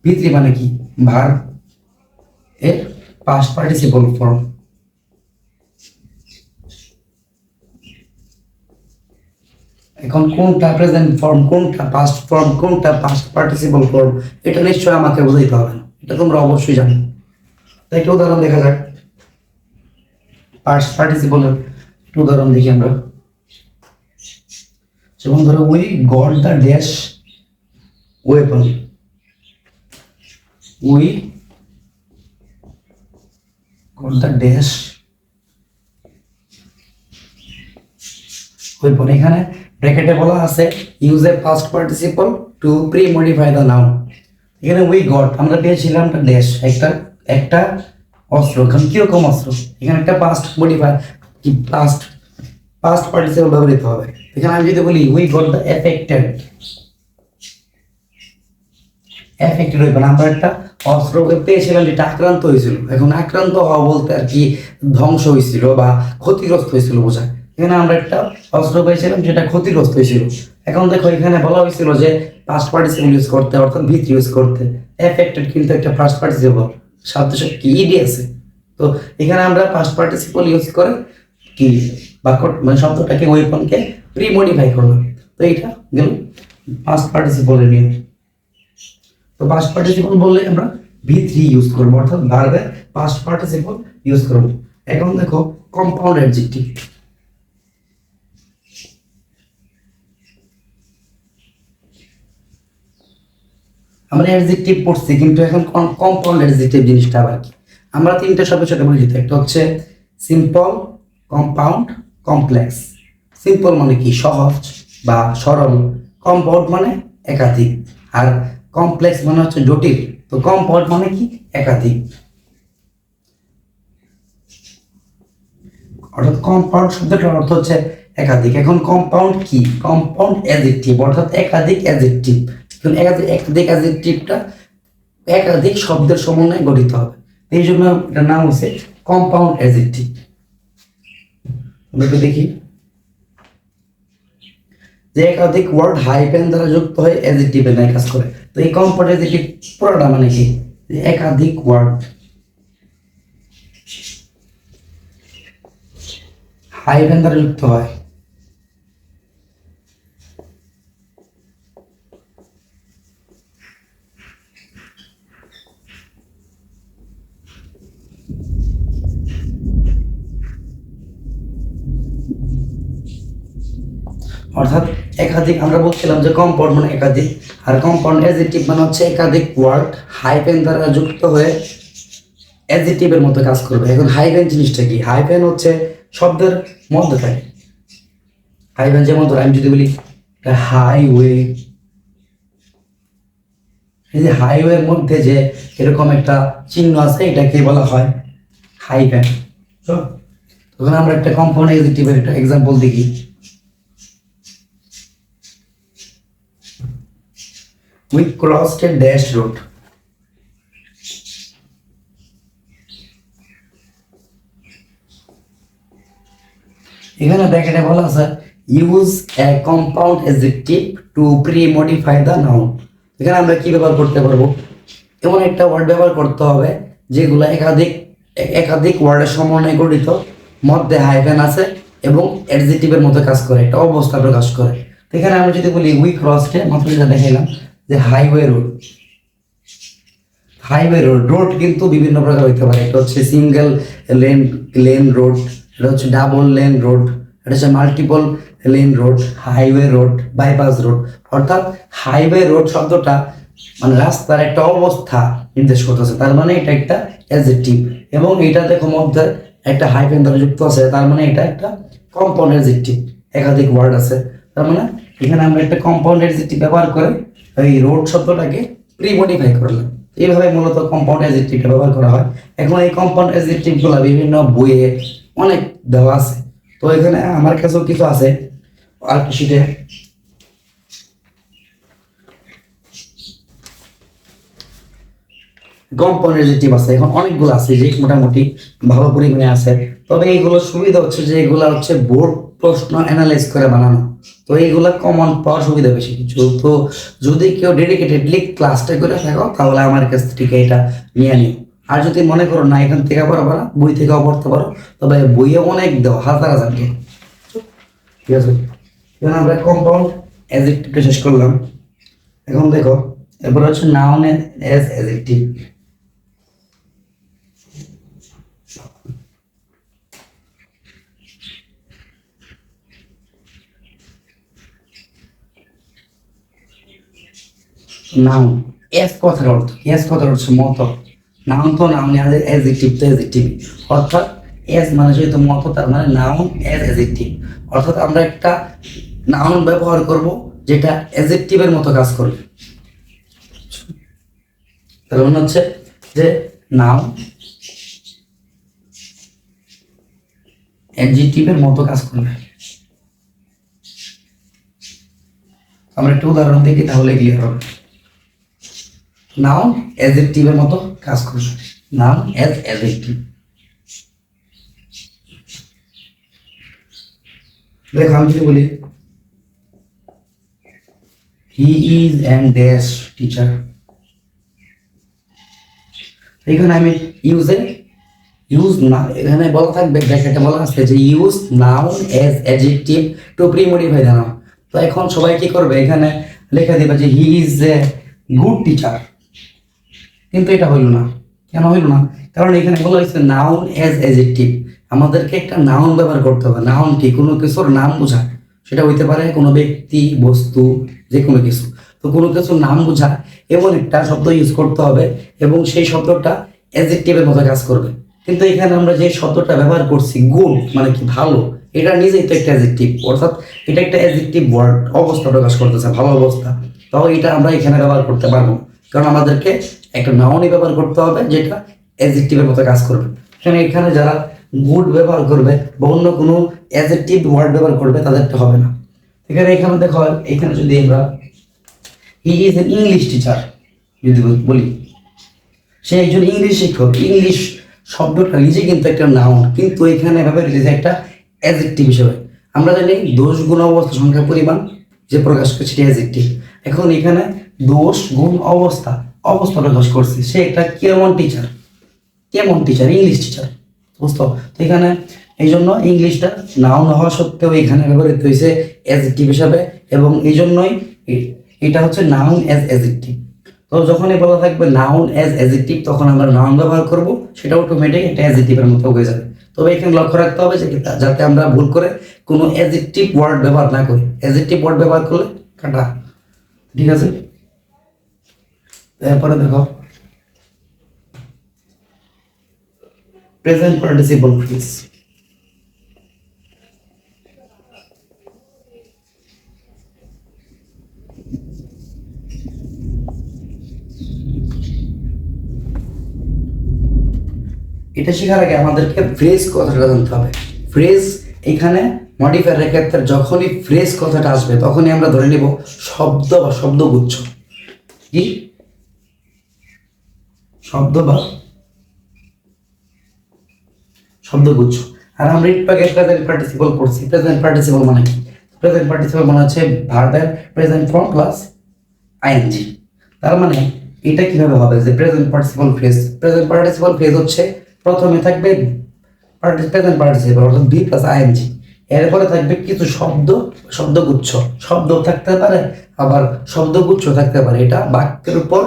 Speaker 1: ভি3 মানে কি? ভার্ব এর পাস্ট পার্টিসিপল ফর্ম। এখন কোনটা প্রেজেন্ট ফর্ম, কোনটা পাস্ট ফর্ম, কোনটা পাস্ট পার্টিসিপল ফর্ম, এটা নিশ্চয়ই আমাকে বোঝাইতে হবে না, এটা তোমরা অবশ্যই জানো। তাই একটা উদাহরণ দেখা যাক। পাস্ট পার্টিসিপলের উদাহরণ দেখি আমরা। যেমন ধরো we got the dash weapon. We got the dash weapon. এখানে ব্র্যাকেটে বলা আছে use a past participle two premodify the noun. এখানে উই গট আমরা পেয়েছিলাম ড্যাশ, একটা অস্ত্র। এখন কিরকম অস্ত্র? এখানে একটা পাস্ট মডিফাই কি পাস্ট পার্টিসিপল ব্যবহৃত হবে। এখানে আমি যদি বলি we got the affected weapon, আমরা একটা অস্ত্র পেয়েছিলাম যেটা আক্রান্ত হয়েছিল। এখন আক্রান্ত হওয়া বলতে আর কি ধ্বংস হয়েছিল বা ক্ষতিগ্রস্ত হয়েছিল বোঝায়। এখানে আমরা একটা অস্ত্র পেয়েছিলাম যেটা ক্ষতিগ্রস্ত হয়েছিল। এখন দেখো এখানে বলা হয়েছিল যে পাস্ট পার্টিসিপল ইউজ করতে, অর্থাৎ ভি3 ইউজ করতে। এফেক্টেড কিন্তু একটা পাস্ট পার্টিসিপল, সাথে সাথে কি ইডি আছে। তো এখানে আমরা পাস্ট পার্টিসিপল ইউজ করে কি বাক্য মানে শব্দটাকে ওয়েপনকে প্রি মডিফাই করলাম। তো এইটা গেল পাস্ট পার্টিসিপলের নিয়ম। তো পাস্ট পার্টিসিপল বললে আমরা V3 ইউজ করবো, অর্থাৎ ভার্বের পাস্ট পার্টিসিপল ইউজ করবো। এখন দেখো কম্পাউন্ড অ্যাডজেক্টিভ। আমরা অ্যাডজেক্টিভ পড়ছি, কিন্তু এখন কম্পাউন্ড অ্যাডজেক্টিভ জিনিসটা আবার কি। আমরা তিনটে শব্দের সাথে পরিচিত, একটা হচ্ছে সিম্পল, কম্পাউন্ড, কমপ্লেক্স। সিম্পল মানে কি সহজ বা সরল, কম্পাউন্ড মানে একাধিক, আর কমপ্লেক্স মানে হচ্ছে জটিল। তো কম্পাউন্ড মানে কি একাধিক, অর্থাৎ কম্পাউন্ড শব্দটার অর্থ হচ্ছে একাধিক। এখন কম্পাউন্ড কি, কম্পাউন্ড অ্যাডজেক্টিভ অর্থাৎ একাধিক অ্যাডজেক্টিভ। এখন একাধিক অ্যাডজেক্টিভটা একাধিক শব্দের সমন্বয়ে গঠিত হবে, এই জন্য এটার নাম হচ্ছে কম্পাউন্ড অ্যাডজেক্টিভ। আমরা দেখি যে একাধিক ওয়ার্ড হাইফেন দ্বারা যুক্ত হয়ে অ্যাডজেক্টিভের ন্যায় কাজ করে। তো এই কম্পাউন্ড অ্যাডজেক্টিভ পুরোটা মানে কি, একাধিক ওয়ার্ড হাইফেন দ্বারা যুক্ত হয়। অর্থাৎ একাধিক, আমরা বলছিলাম যে কম্পাউন্ড মানে একাধিক, আর কম্পাউন্ড অ্যাডজেক্টিভ মানে হচ্ছে একাধিক ওয়ার্ড হাইফেন দ্বারা যুক্ত হয়ে অ্যাডজেক্টিভের মতো কাজ করবে। এখন হাইফেন জিনিসটা কি, হাইফেন হচ্ছে শব্দের মধ্যে থাকে। হাইফেন যেমন ধর আমি যদি বলি হাইওয়ে, এই যে হাইওয়ের মধ্যে যে এরকম একটা চিহ্ন আছে এটাকে বলা হয় হাইফেন। তখন আমরা একটা কম্পাউন্ড অ্যাডজেক্টিভের একটা এক্সাম্পল দেখি। We crossed a dash road. এখানে ব্র্যাকেটে বলা আছে use a compound adjective to premodify the noun. এখানে আমরা কি ব্যবহার করতে পারবো, এমন একটা ওয়ার্ড ব্যবহার করতে হবে যেগুলো একাধিক ওয়ার্ডের সমন্বয়ে গঠিত, মধ্যে হাইফেন আছে এবং অ্যাডজেক্টিভের মতো কাজ করে, একটা অবস্থা প্রকাশ করে। তো এখানে আমরা যদি বলি উই ক্রসড, মাত্র যেটা দেখাইলাম যে highway road. Highway road, road কিন্তু বিভিন্ন প্রকার হইতে পারে, এটা হচ্ছে সিঙ্গেল লেন রোড, এটা হচ্ছে ডাবল লেন রোড, এটা হচ্ছে multiple lane road, highway road, bypass road. অর্থাৎ হাইওয়ে রোড শব্দটা মানে রাস্তার একটা অবস্থা নির্দেশ করতেছে, তার মানে এটা একটা অ্যাডজেক্টিভ, এবং এটা দেখো মধ্যে একটা হাইফেন দ্বারা যুক্ত আছে, তার মানে এটা একটা কম্পাউন্ড অ্যাডজেক্টিভ, একাধিক ওয়ার্ড আছে। তার মানে এখানে আমরা একটা কম্পাউন্ড অ্যাডজেক্টিভ ব্যবহার করে এই রোড শব্দটাকে প্রি-মডিফাই করলাম। এইভাবে মূলত কম্পাউন্ড অ্যাডজেক্টিভটা ব্যবহার করা হয়। এখন এই কম্পাউন্ড অ্যাডজেক্টিভগুলো বিভিন্ন বইয়ে অনেক দেওয়া আছে, তো এখানে আমার কাছেও কিছু আছে আর শিটে। কম্পাউন্ড অ্যাডজেক্টিভ আছে এখন অনেকগুলো আছে, যে মোটামুটি ভালো পরিমাণে আছে। তবে এইগুলো সুবিধা হচ্ছে যে এগুলো হচ্ছে বোর্ড প্রশ্ন অ্যানালাইজ করে বানানো, তো এইগুলা কমন পাওয়ার সুবিধা বেশি কিছু। তো যদি কেউ ডেডিকেটেডলি ক্লাসটা করে থাকো তাহলে আমার কাছ থেকে এটা নিয়ে নিও। আর যদি মনে করো না এখান থেকে পারবো না, বই থেকেও পড়তে পারো, তবে বইয়ে অনেক দেওয়া হাজার হাজার কে। ঠিক আছে, এখন আমরা কম্পাউন্ড অ্যাডজেক্টিভটা শেষ করলাম। এখন দেখো এরপর হচ্ছে noun as adjective. Noun S কথার অর্থ, এস কথার অর্থ মত, নাউন তো নাউন, অ্যাডজেক্টিভ তো অ্যাডজেক্টিভ, অর্থাৎ এস মানে যেহেতু মত, তার মানে নাউন এস অ্যাডজেক্টিভ। অর্থাৎ আমরা একটা নাউন ব্যবহার করব যেটা অ্যাডজেক্টিভের মতো কাজ করবে। তার মানে হচ্ছে যে নাউন অ্যাডজেক্টিভের মতো কাজ করবে। আমরা একটা উদাহরণ দেখি তাহলে ক্লিয়ার হবে। নাউন অ্যাডজেক্টিভের মতো কাজ করবে, নাউন অ্যাজ অ্যাডজেক্টিভ। দেখো আমি যদি বলি he is an dash teacher, এখানে আমি ইউজ না, এখানে বলা থাকবে ব্র্যাকেটে বলা আছে যে use noun as adjective to premodify the noun. তো এখন সবাই কি করবে, এখানে লেখা দিবে যে he is a good teacher, কিন্তু এটা হইল না। কেন হইল না? কারণ এখানে বলা হয়েছে নাউন অ্যাজ অ্যাডজেক্টিভ। আমাদেরকে একটা নাউন ব্যবহার করতে হবে। নাউন কি? কোনো কিছুর নাম বোঝায়, সেটা হইতে পারে কোনো ব্যক্তি, বস্তু, যে কোনো কিছু। তো কোনো কিছুর নাম বোঝায় এমন একটা শব্দ ইউজ করতে হবে এবং সেই শব্দটা অ্যাডজেক্টিভের মতো কাজ করবে। কিন্তু এখানে আমরা যে শব্দটা ব্যবহার করছি গুড মানে কি ভালো, এটা নিজেই তো একটা অ্যাডজেক্টিভ, অর্থাৎ এটা একটা অ্যাডজেক্টিভ ওয়ার্ড, অবস্থা প্রকাশ করতেছে, ভালো অবস্থা। তাও এটা আমরা এখানে ব্যবহার করতে পারবো, কারণ আমাদেরকে একটা নাউনই ব্যবহার করতে হবে যেটা অ্যাডজেক্টিভের মতো কাজ করবে। এখানে যারা গুড ব্যবহার করবে বা অন্য কোনো অ্যাডজেক্টিভ ওয়ার্ড ব্যবহার করবে তাদেরটা হবে না। এখানে দেখো, এখানে যদি আমরা he is an English teacher যদি বলি, সে একজন ইংলিশ শিক্ষক। ইংলিশ শব্দটা নিজে কিন্তু একটা নাউন, কিন্তু এখানে ব্যবহার হয়েছে একটা অ্যাডজেক্টিভ হিসেবে। আমরা জানি দোষ গুণ অবস্থা সংখ্যা পরিমাণ যে প্রকাশ করছে সেটা অ্যাডজেক্টিভ। এখন এখানে দোষ গুণ অবস্থা, অবস্থা প্রকাশ করছে, সে একটা কেমন টিচার, কেমন টিচার, ইংলিশ টিচার, বুঝতো? তো এখানে এই জন্য ইংলিশটা নাউন হওয়া সত্ত্বেও এখানে ব্যবহৃত হয়েছে অ্যাডজেক্টিভ হিসাবে, এবং এই জন্যই এটা হচ্ছে নাউন অ্যাজ অ্যাডজেক্টিভ। তো যখনই বলা থাকবে নাউন অ্যাজ অ্যাডজেক্টিভ, তখন আমরা নাউন ব্যবহার করব, সেটা অটোমেটিক একটা অ্যাডজেক্টিভের মতো হয়ে যাবে। তবে এখানে লক্ষ্য রাখতে হবে যে যাতে আমরা ভুল করে কোনো অ্যাডজেক্টিভ ওয়ার্ড ব্যবহার না করি। অ্যাডজেক্টিভ ওয়ার্ড ব্যবহার করলে কাটা, ঠিক আছে? এরপরে দেখো প্রেজেন্ট পার্টিসিপল ফ্রেজ। এটা শেখার আগে আমাদেরকে ফ্রেজ কথাটা জানতে হবে। ফ্রেজ এখানে মডিফায়ারের ক্ষেত্রে যখনই ফ্রেজ কথাটা আসবে তখনই আমরা ধরে নিব শব্দ বা শব্দগুচ্ছ। কি শব্দ বা শব্দগুচ্ছ? আর আমরা একটু আগে প্রেজেন্ট পার্টিসিপল পড়ছি। প্রেজেন্ট পার্টিসিপল মানে কি? প্রেজেন্ট পার্টিসিপল মানে হচ্ছে ভার্বের প্রেজেন্ট ফর্ম প্লাস আইএনজি। তার মানে এটা কিভাবে হবে যে present participle phrase? Present participle phrase হচ্ছে প্রথমে থাকবে প্রেজেন্ট পার্টিসিপল অর্থাৎ বি প্লাস আইএনজি, এরপরে থাকবে কিছু শব্দ, শব্দগুচ্ছ। শব্দ থাকতে পারে আবার শব্দগুচ্ছ থাকতে পারে, এটা বাক্যের উপর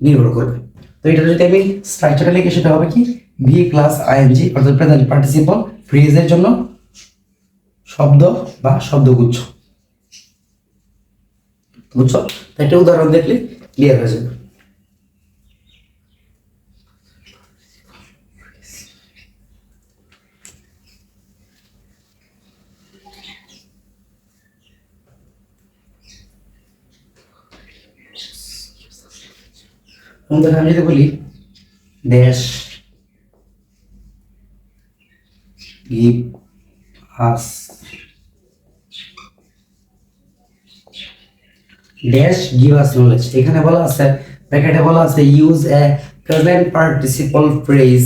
Speaker 1: নির্ভর করবে। তো এটা যদি আমি স্ট্রাকচারে লিখি সেটা হবে কি বি প্লাস আইএনজি অর্থাৎ প্রেজেন্ট পার্টিসিপল ফ্রেজের জন্য শব্দ বা শব্দগুচ্ছ, বুঝছো? একটা উদাহরণ দেখলে ক্লিয়ার হয়ে যাবে। আমি যদি বলি দেশ give us, dash give us knowledge, এখানে বলা আছে ব্র্যাকেটে বলা আছে use a present participle phrase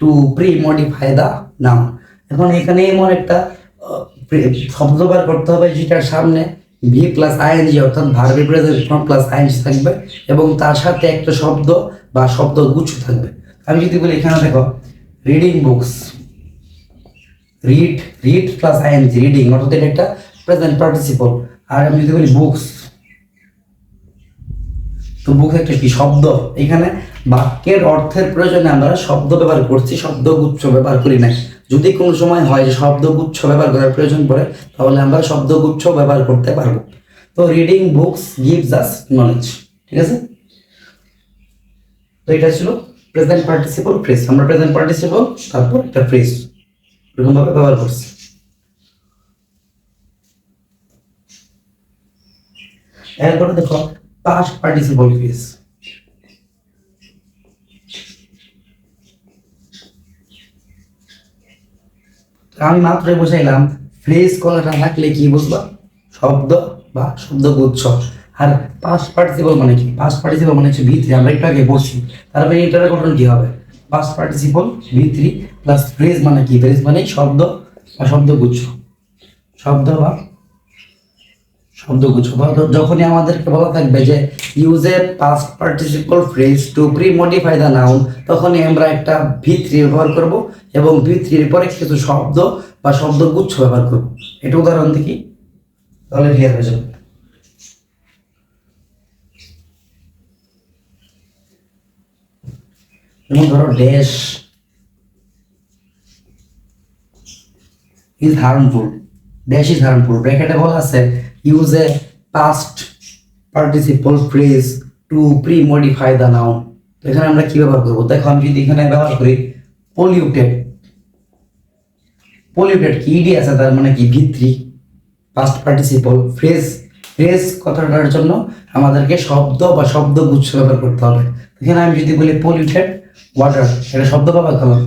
Speaker 1: to premodify the noun. এখন এখানে এমন একটা শব্দ বার করতে হবে যেটার সামনে ভি প্লাস আইএনজি অর্থাৎ ভার্বের প্রেজেন্ট ফর্ম প্লাস আইএনজি থাকবে এবং তার সাথে একটা শব্দ বা শব্দ গুচ্ছ থাকবে। আমি যদি বলি এখানে দেখো reading books, read plus ING reading অর্থাৎ এটা একটা প্রেজেন্ট পার্টিসিপল। আর আমি যদি বলি বুকস, তো বুকস একটা কি শব্দ। এখানে বাক্যের অর্থের প্রয়োজনে আমরা শব্দ ব্যবহার করছি, শব্দগুচ্ছ ব্যবহার করি না। যদি কোনো সময় হয় যে শব্দগুচ্ছ ব্যবহার করার প্রয়োজন পড়ে তাহলে আমরা শব্দগুচ্ছ ব্যবহার করতে পারবো। তো reading books gives us knowledge, ঠিক আছে? তো এটা ছিল প্রেজেন্ট পার্টিসিপল ফ্রেজ। আমরা প্রেজেন্ট পার্টিসিপল তারপর একটা ফ্রেজ এরকম ভাবে ব্যবহার করছি। এরপরে দেখো পাস্ট পার্টিসিপল ফ্রেজ। আমি মাত্রই বুঝাইলাম ফ্রেজ কথাটা থাকলে কি বুঝবা, শব্দ বা শব্দগুচ্ছ। আর পাস্ট পার্টিসিপল মানে কি? পাস্ট পার্টিসিপল মানে হচ্ছে ভি থ্রি, আমরা একটু আগে বলছি। তারপরে এটার গঠন কি হবে? Past participle V three plus phrase মানে কি? ফ্রেজ মানে শব্দ বা শব্দগুচ্ছ, শব্দ বা শব্দগুচ্ছ যখনই আমাদেরকে বলা থাকবে যে use a past participle phrase to premodify the noun, তখনই আমরা একটা V3 ব্যবহার করব এবং V3 পরে কিছু শব্দ বা শব্দগুচ্ছ ব্যবহার করব। এটা উদাহরণ দেখি, তাহলে ক্লিয়ার হয়ে যাবে। যেমন ধরো dash is harmful, dash is harmful, ব্র্যাকেটে বলা আছে use a past participle phrase to premodify the noun. তো এখানে আমরা কি ব্যবহার করবো? দেখো আমি যদি এখানে ব্যবহার করি পলিউটেড, পলিউটেড কি ইডি আছে, তার মানে কি V3 past participle phrase, phrase কথাটার জন্য আমাদেরকে শব্দ বা শব্দগুচ্ছ ব্যবহার করতে হবে। এখানে আমি যদি বলি পলিউটেড ওয়াটার, এটা শব্দ ব্যবহার করলাম।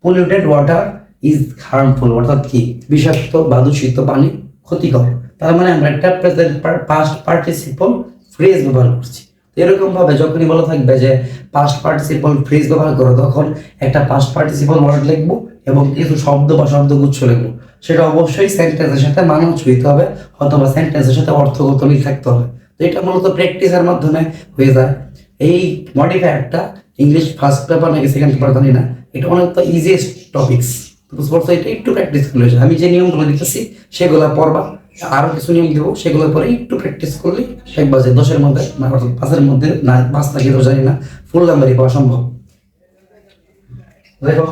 Speaker 1: পলিউটেড ওয়াটার ইজ হার্মফুল, অর্থাৎ কি বিষাক্ত বা দূষিত পানি ক্ষতিকর। তার মানে আমরা একটা প্রেজেন্ট পাস্ট পার্টিসিপল ফ্রেজ ব্যবহার করছি। এরকম ভাবে যখনই বলা থাকবে যে পাস্ট পার্টিসিপল ফ্রেজ ব্যবহার করো, তখন একটা পাস্ট পার্টিসিপল ওয়ার্ড লিখবো এবং কিছু শব্দ বা শব্দগুচ্ছ লিখবো। সেটা অবশ্যই সেন্টেন্সের সাথে মানানসই হতে হবে অথবা সেন্টেন্সের সাথে অর্থগত মিল থাকতে হবে। তো এটা মূলত প্র্যাকটিসের মাধ্যমে হয়ে যায়। এই মডিফায়ারটা ইংলিশ ফার্স্ট পেপার নাকি সেকেন্ড পেপার জানি না, এটা অনেকটা ইজিয়েস্ট টপিকস। বুঝতে এটা একটু প্র্যাকটিস করলে, আমি যে নিয়মগুলো দিতেছি সেগুলো পড়বা, আরো কিছু নিয়ম দিব সেগুলো পরে একটু প্র্যাকটিস করলে দেখবা যে 10-এর মধ্যে অর্থাৎ 5-এর মধ্যে না 5 নাকি 10 জানি না ফুল নাম্বারই পাওয়া সম্ভব। দেখো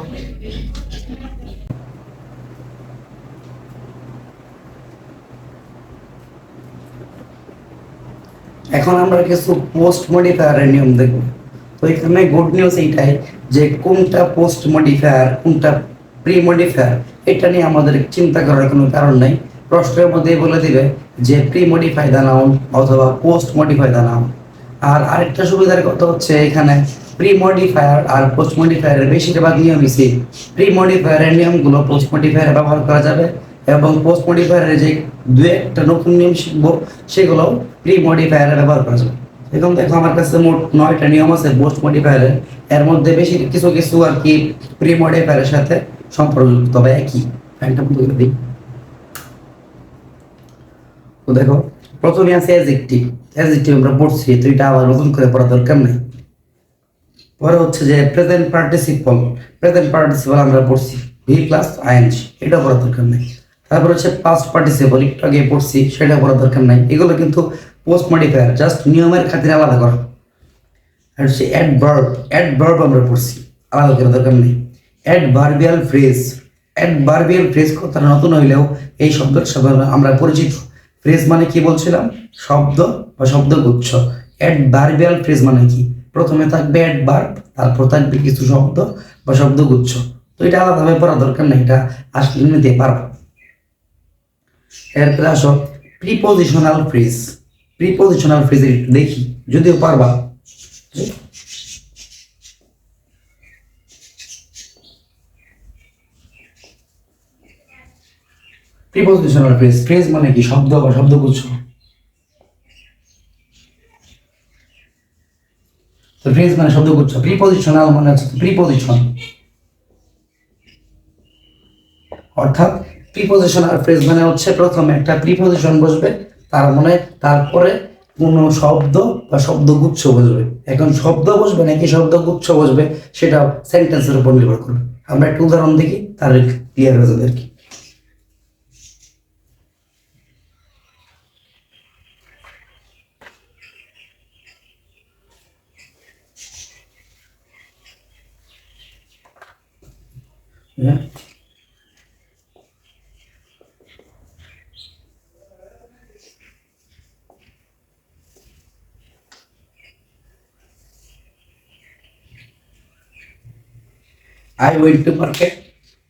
Speaker 1: এখন আমরা কিছু পোস্ট মডিফায়ারের নিয়ম দেখব। তো এখানে গুড নিউজ এইটাই যে কোনটা পোস্ট মডিফায়ার কোনটা প্রি মডিফায়ার এটা নিয়ে আমাদের চিন্তা করার কোনো কারণ নাই। প্রশ্নের মধ্যে বলে দিবে যে প্রি মডিফাই দ্য নাউন অথবা পোস্ট মডিফাই দ্য নাউন। আর আরেকটা সুবিধার কথা হচ্ছে এখানে প্রি মডিফায়ার আর পোস্ট মডিফায়ারের বেশিরভাগ নিয়মই সেম। প্রি মডিফায়ারের নিয়মগুলো পোস্ট মডিফায়ারে ব্যবহার করা যাবে এবং পোস্ট মডিফায়ারের যে দু একটা নতুন নিয়ম শিখবো সেগুলো প্রি মডিফায়ারে ব্যবহার করা যাবে। এখন দেখো আমার কাছে মোট 9টা নিয়ম আছে পোস্ট মডিফায়ারের, এর মধ্যে বেশি কিছু কিছু আর কি প্রি মডিফায়ারের সাথে সম্পর্কযুক্ত, তবে একই। একটা বলে দিই, তো দেখো প্রথমে আছে অ্যাডজেক্টিভ, অ্যাডজেক্টিভ আমরা পড়ছি তো এটা আবার নতুন করে পড়া দরকার নেই। পরে হচ্ছে যে প্রেজেন্ট পার্টিসিপল, প্রেজেন্ট পার্টিসিপল আমরা পড়ছি ভি প্লাস আইএনজি, এটা পড়া দরকার নেই। তারপর হচ্ছে পাস্ট পার্টিসিপল একটু আগে পড়ছি, সেটা পড়া দরকার নাই। এগুলো কিন্তু পোস্ট মডিফায়ার, জাস্ট নিয়মের খাতিরে আলাদা করা। আর হচ্ছে অ্যাডভার্ব, অ্যাডভার্ব আমরা পড়ছি, আলাদা করার দরকার নেই। অ্যাডভার্বিয়াল ফ্রেজ, অ্যাডভার্বিয়াল ফ্রেজ কথাটা নতুন হইলেও এই শব্দের সাথে আমরা পরিচিত। ফ্রেজ মানে কি বলছিলাম? শব্দ বা শব্দগুচ্ছ। অ্যাডভার্বিয়াল ফ্রেজ মানে কি? প্রথমে থাকবে অ্যাডভার্ব, তারপর থাকবে কিছু শব্দ বা শব্দগুচ্ছ। তো এটা আলাদাভাবে পড়া দরকার নেই, এটা আসলে নিতে পারবো। এরপরে আসো প্রিপোজিশনাল ফ্রেজ, প্রিপোজিশনাল ফ্রেজ একটু দেখি, যদিও পারবা। প্রিপোজিশনাল ফ্রেজ, ফ্রেজ মানে কি? শব্দ বা শব্দগুচ্ছ। তো ফ্রেজ মানে শব্দগুচ্ছ, প্রিপোজিশনাল মানে হচ্ছে প্রিপোজিশন, অর্থাৎ প্রিপোজিশনাল ফ্রেজ মানে হচ্ছে প্রথমে একটা প্রিপোজিশন বসবে, তার মানে তারপরে কোনো শব্দ বা শব্দগুচ্ছ বসবে। এখন শব্দ বসবে নাকি শব্দগুচ্ছ বসবে সেটা সেন্টেন্সের উপর নির্ভর করবে। আমরা একটা উদাহরণ দেখি, তার ক্লিয়ার হয়ে যাবে আর কি। Yeah. I went to market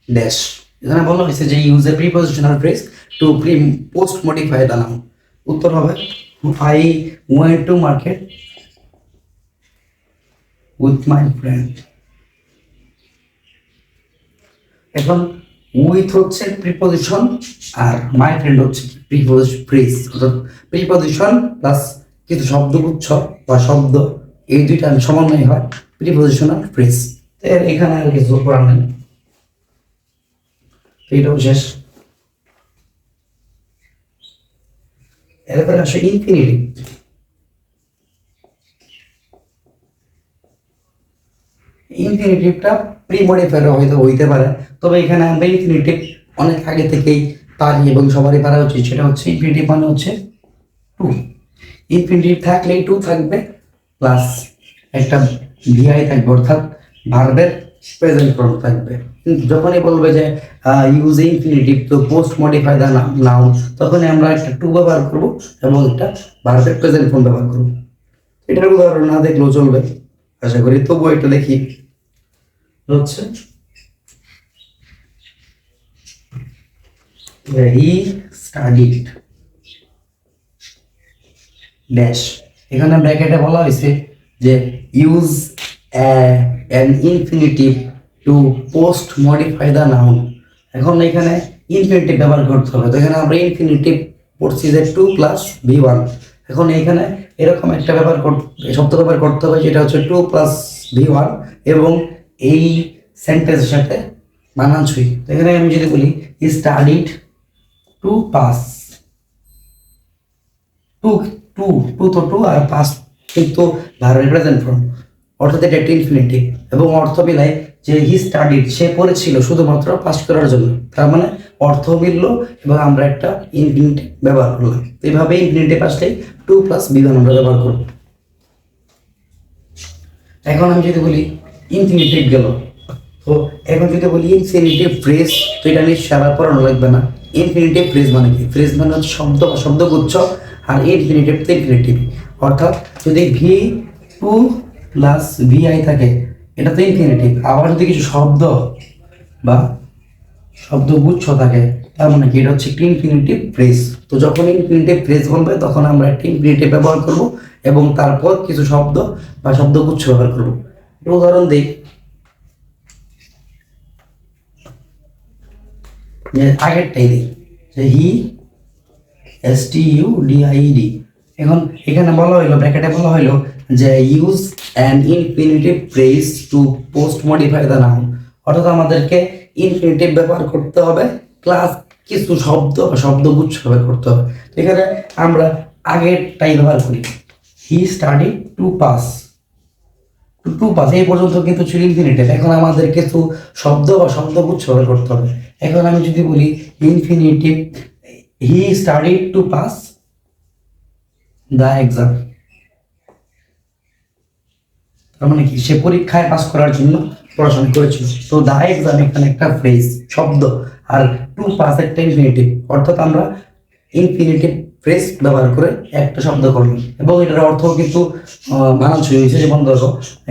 Speaker 1: dash, এখানে বলা হয়েছে যে use a prepositional phrase to post modify the noun. উত্তর হবে I went to market with my friend. এখন উইথ হচ্ছে প্রিপোজিশন আর মাই ফ্রেন্ড হচ্ছে প্রিপোজিশন ফ্রেজ, অর্থাৎ প্রিপোজিশন প্লাস কিছু শব্দগুচ্ছ বা শব্দ, এই দুইটা সমন্বয় হয় প্রিপোজিশনাল ফ্রেজ। এখানে আর কিছু করার নেই, এইটাও শেষ। এরপরে আসে ইনফিনিটিভ। ইনফিনিটিভটা প্রি মডিফায়ার হয়তো হইতে পারে, তবে এখানে আমরা ইনফিনিটিভ অনেক আগে থেকেই পারি এবং সবারই পারা উচিত। সেটা হচ্ছে ইনফিনিটিভ মানে হচ্ছে টু। ইনফিনিটিভ থাকলেই টু থাকবে, প্লাস একটা ভিআই থাকবে, অর্থাৎ ভার্বের প্রেজেন্ট ফর্ম থাকবে। কিন্তু যখনই বলবে যে ইউজ ইনফিনিটিভ তো পোস্ট মডিফাই দ্য নাউন, তখনই আমরা একটা টু ব্যবহার করবো এবং একটা ভার্বের প্রেজেন্ট ফর্ম ব্যবহার করবো। এটার উদাহরণ না দেখলেও চলবে আশা করি, তবুও এটা দেখি। হচ্ছে হি স্টাডিড ড্যাশ, এখানে ব্র্যাকেটে বলা হয়েছে যে use an infinitive to post modify the noun. এখন এখানে ইনফিনিটিভ ব্যবহার করতে হবে, তো এখানে আমরা ইনফিনিটিভ পড়ছি যে টু প্লাস ভি ওয়ান। এখন এখানে এরকম একটা শব্দ ব্যবহার করতে হবে যেটা হচ্ছে টু প্লাস ভি ওয়ান এবং এই সেন্টেন্সের সাথে মানানসই। তো এখানে আমি যদি বলি studied to pass, to to to তো টু আর পাস কিন্তু ভার্বের প্রেজেন্ট ফর্ম, অর্থাৎ এটা একটা ইনফিনিটিভ এবং অর্থ মিলায় যে হি স্টাডিড সে পড়েছিল শুধুমাত্র পাস করার জন্য, তার মানে অর্থ মিলল এবং আমরা একটা ইনফিনিটিভ ব্যবহার করলাম। এইভাবে ইনফিনিটিভ আসলে টু প্লাস বিধান আমরা ব্যবহার করব। এখন আমি যদি বলি ইনফিনিটিভ গেল, তো এখন যদি বলি ইনফিনিটিভ ফ্রেজ, তো এটা নিয়ে সারা পড়ানো লাগবে না। ইনফিনিটিভ ফ্রেজ মানে কি? ফ্রেজ মানে হচ্ছে শব্দ বা শব্দগুচ্ছ, আর ইনফিনিটিভ তো ইনফিনিটিভ, অর্থাৎ যদি ভি টু প্লাস ভিআই থাকে এটা তো ইনফিনিটিভ। আবার যদি কিছু শব্দ বা শব্দগুচ্ছ থাকে তার মানে কি? এটা হচ্ছে একটা ইনফিনিটিভ ফ্রেজ। তো যখন ইনফিনিটিভ ফ্রেজ বলবে তখন আমরা একটা ইনফিনিটিভ ব্যবহার করব এবং তারপর কিছু শব্দ বা শব্দগুচ্ছ ব্যবহার করব। উদাহরণ দিই, আগেরটাই দিই যে হি STUDIED। এখন এখানে বলা হইলো, ব্র্যাকেটে বলা হইলো যে use an infinitive phrase to post modify the noun, অর্থাৎ আমাদেরকে ইনফিনিটিভ ব্যবহার করতে হবে প্লাস কিছু শব্দ বা শব্দগুচ্ছ ব্যবহার করতে হবে। তো এখানে আমরা আগেরটাই ব্যবহার করি, he study to pass. To pass এই পর্যন্ত কিন্তু ছিল ইনফিনিটিভ। এখন আমাদের কিছু শব্দ বা শব্দগুচ্ছ ব্যবহার করতে হবে। এখন আমি যদি বলি infinitive he studied to pass the exam, তার মানে কি? সে পরীক্ষায় পাস করার জন্য পড়াশোনা করেছিল। তো দ্য এক্সাম এখানে একটা ফ্রেজ শব্দ, আর টু পাস একটা ইনফিনিটিভ, অর্থাৎ আমরা ইনফিনিটিভ ফ্রেজ ব্যবহার করে একটা শব্দ করলাম এবং এটার অর্থ কিন্তু মানানসই হয়েছে। যেমন ধরো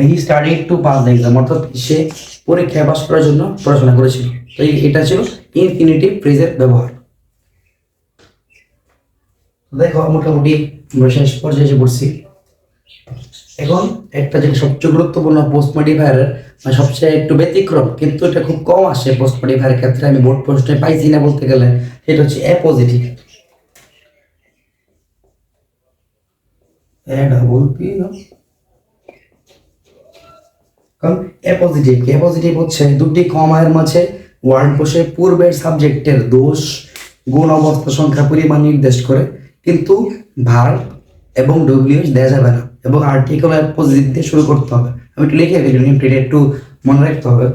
Speaker 1: he studied to pass the exam, অর্থাৎ সে পরীক্ষায় পাস করার জন্য পড়াশোনা করেছিল। তো এটা ছিল ইনফিনিটিভ ফ্রেজের ব্যবহার। দেখো মোটামুটি আমরা শেষ পর্যায়ে এসে পড়ছি। এখন একটা যেটা সবচেয়ে গুরুত্বপূর্ণ পোস্ট মডিফায়ারের, মানে সবচেয়ে একটু ব্যতিক্রম কিন্তু এটা খুব কম আসে পোস্ট মডিফায়ারের ক্ষেত্রে, আমি বোর্ড প্রশ্নে পাইছি না বলতে গেলে, সেটা হচ্ছে অ্যাপোজিটিভ। কারণ অ্যাপোজিটিভ হচ্ছে দুটি কমার মাঝে ওয়ার্ড বসে পূর্বের সাবজেক্টের দোষ গুণ অবস্থা সংখ্যা পরিমাণ নির্দেশ করে, কিন্তু ভার্ব এবং ডব্লিউএস দেওয়া যাবে না এবং আর্টিকেল অ্যাপোজিটিভ দিয়ে শুরু করতে হবে। আমি একটু লিখে দিলাম, এটা একটু মনে রাখতে হবে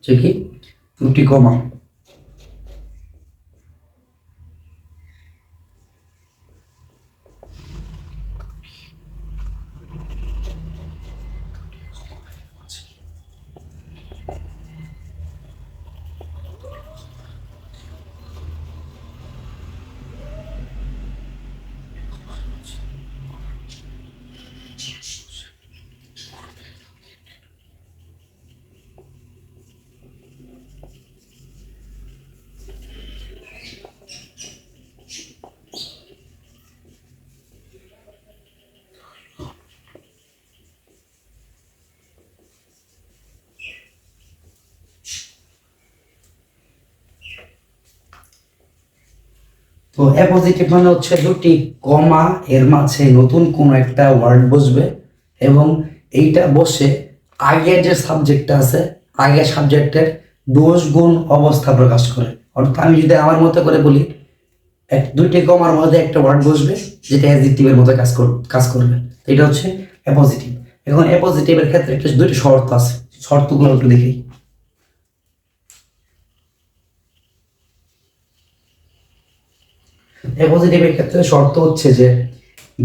Speaker 1: যে কি দুটি কমা। তো অ্যাপোজিটিভ মানে হচ্ছে দুটি কমা এর মাঝে নতুন কোন একটা ওয়ার্ড বসবে এবং এইটা বসে আগের যে সাবজেক্টটা আছে আগের সাবজেক্টের দোষ গুণ অবস্থা প্রকাশ করে। অর্থাৎ আমি যদি আমার মতো করে বলি দুইটি কমার মধ্যে একটা ওয়ার্ড বসবে যেটা অ্যাডজেক্টিভের মতো কাজ করবে। তো এটা হচ্ছে অ্যাপোজিটিভ। এখন অ্যাপোজিটিভের ক্ষেত্রে একটা দুইটি শর্ত আছে, শর্তগুলো একটু দেখি। অ্যাপোজিটিভের ক্ষেত্রে শর্ত হচ্ছে যে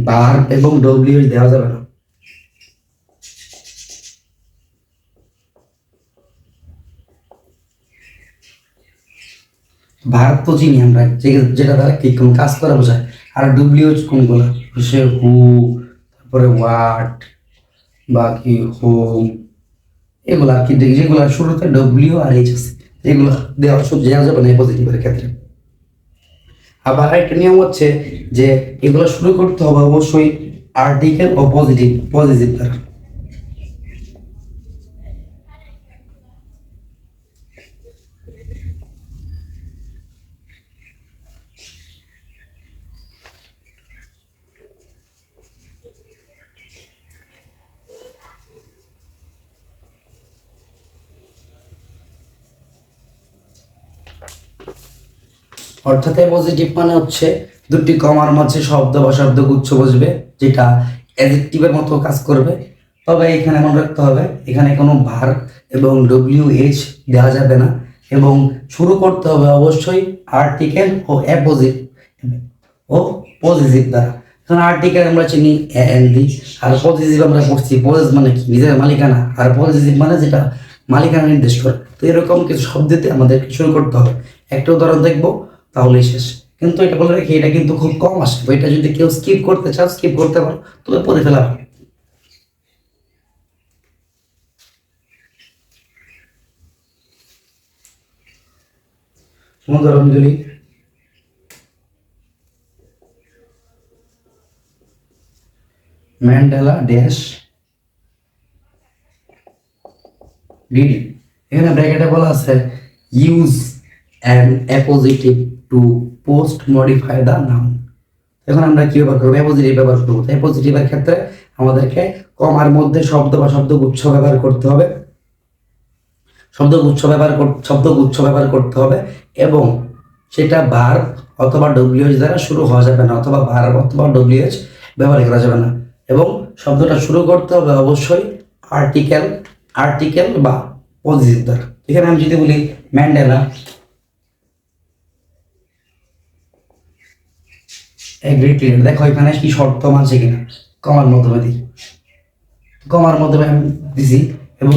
Speaker 1: ভার্ব এবং ডব্লিউ দেওয়া যাবে না। ভার্ব তো চিনি আমরা, যেটা দ্বারা কি কোনো কাজ করা বোঝায়। আর ডব্লিউ কোনগুলো? সে হু, তারপরে হোয়াট বা কি হোম, এগুলো আর কি, যেগুলো শুরুতে ডব্লিউ আর এইচ আছে, এগুলো দেওয়া সব দেওয়া যাবে না অ্যাপোজিটিভের ক্ষেত্রে। আবার একটা নিয়ম হচ্ছে যে এগুলো শুরু করতে হবে অবশ্যই আর্টিকেল ও পজিটিভ দ্বারা। অর্থাৎ পজিটিভ মানে হচ্ছে দুটি কমার মাঝে শব্দ বা শব্দগুচ্ছ বসবে যেটা অ্যাডজেক্টিভের মতো কাজ করবে। তবে এখানে মনে রাখতে হবে এখানে কোনো ভার্ব এবং ডব্লিউ এইচ দেওয়া যাবে না, এবং শুরু করতে হবে অবশ্যই আর্টিকেল ও পজিটিভ দ্বারা। কারণ আর্টিকেল আমরা চিনি এন দি, আর পজিটিভ আমরা পড়ছি পজেস মানে কি নিজের মালিকানা, আর পজিটিভ মানে যেটা মালিকানা নির্দেশ করে। তো এরকম কিছু শব্দতে আমাদের শুরু করতে হবে। একটা উদাহরণ দেখবো তাহলেই শেষ। কিন্তু এটা বলে রাখি এটা কিন্তু খুব কম আসে, তো এটা যদি কেউ স্কিপ করতে চাও স্কিপ করতে পারো, তবে পড়ে ফেলা ভালো। উদাহরণগুলি ম্যান্ডেলা ড্যাশ ডিড। এখানে ব্র্যাকেটে বলা আছে use an appositive to post modify the noun. এখন আমরা কি ব্যবহার করবো? অ্যাপোজিটিভ ব্যবহার করবো। অ্যাপোজিটিভের ক্ষেত্রে আমাদেরকে কমার মধ্যে শব্দ বা শব্দগুচ্ছ ব্যবহার করতে হবে, শব্দগুচ্ছ ব্যবহার করতে হবে, এবং সেটা ভার্ব অথবা ডব্লিউএইচ দ্বারা শুরু হওয়া যাবে না, অথবা ভার্ব অথবা ডব্লিউএইচ ব্যবহার করা যাবে না, এবং শব্দটা শুরু করতে হবে অবশ্যই আর্টিকেল বা পজিটিভ দ্বারা। এখানে আমি যদি বলি ম্যান্ডেলা এ গ্রেট লিডার, দেখো এখানে কি শর্ত মানছে কিনা, কমার মাধ্যমে দিই, কমার মাধ্যমে আমি দিছি, এবং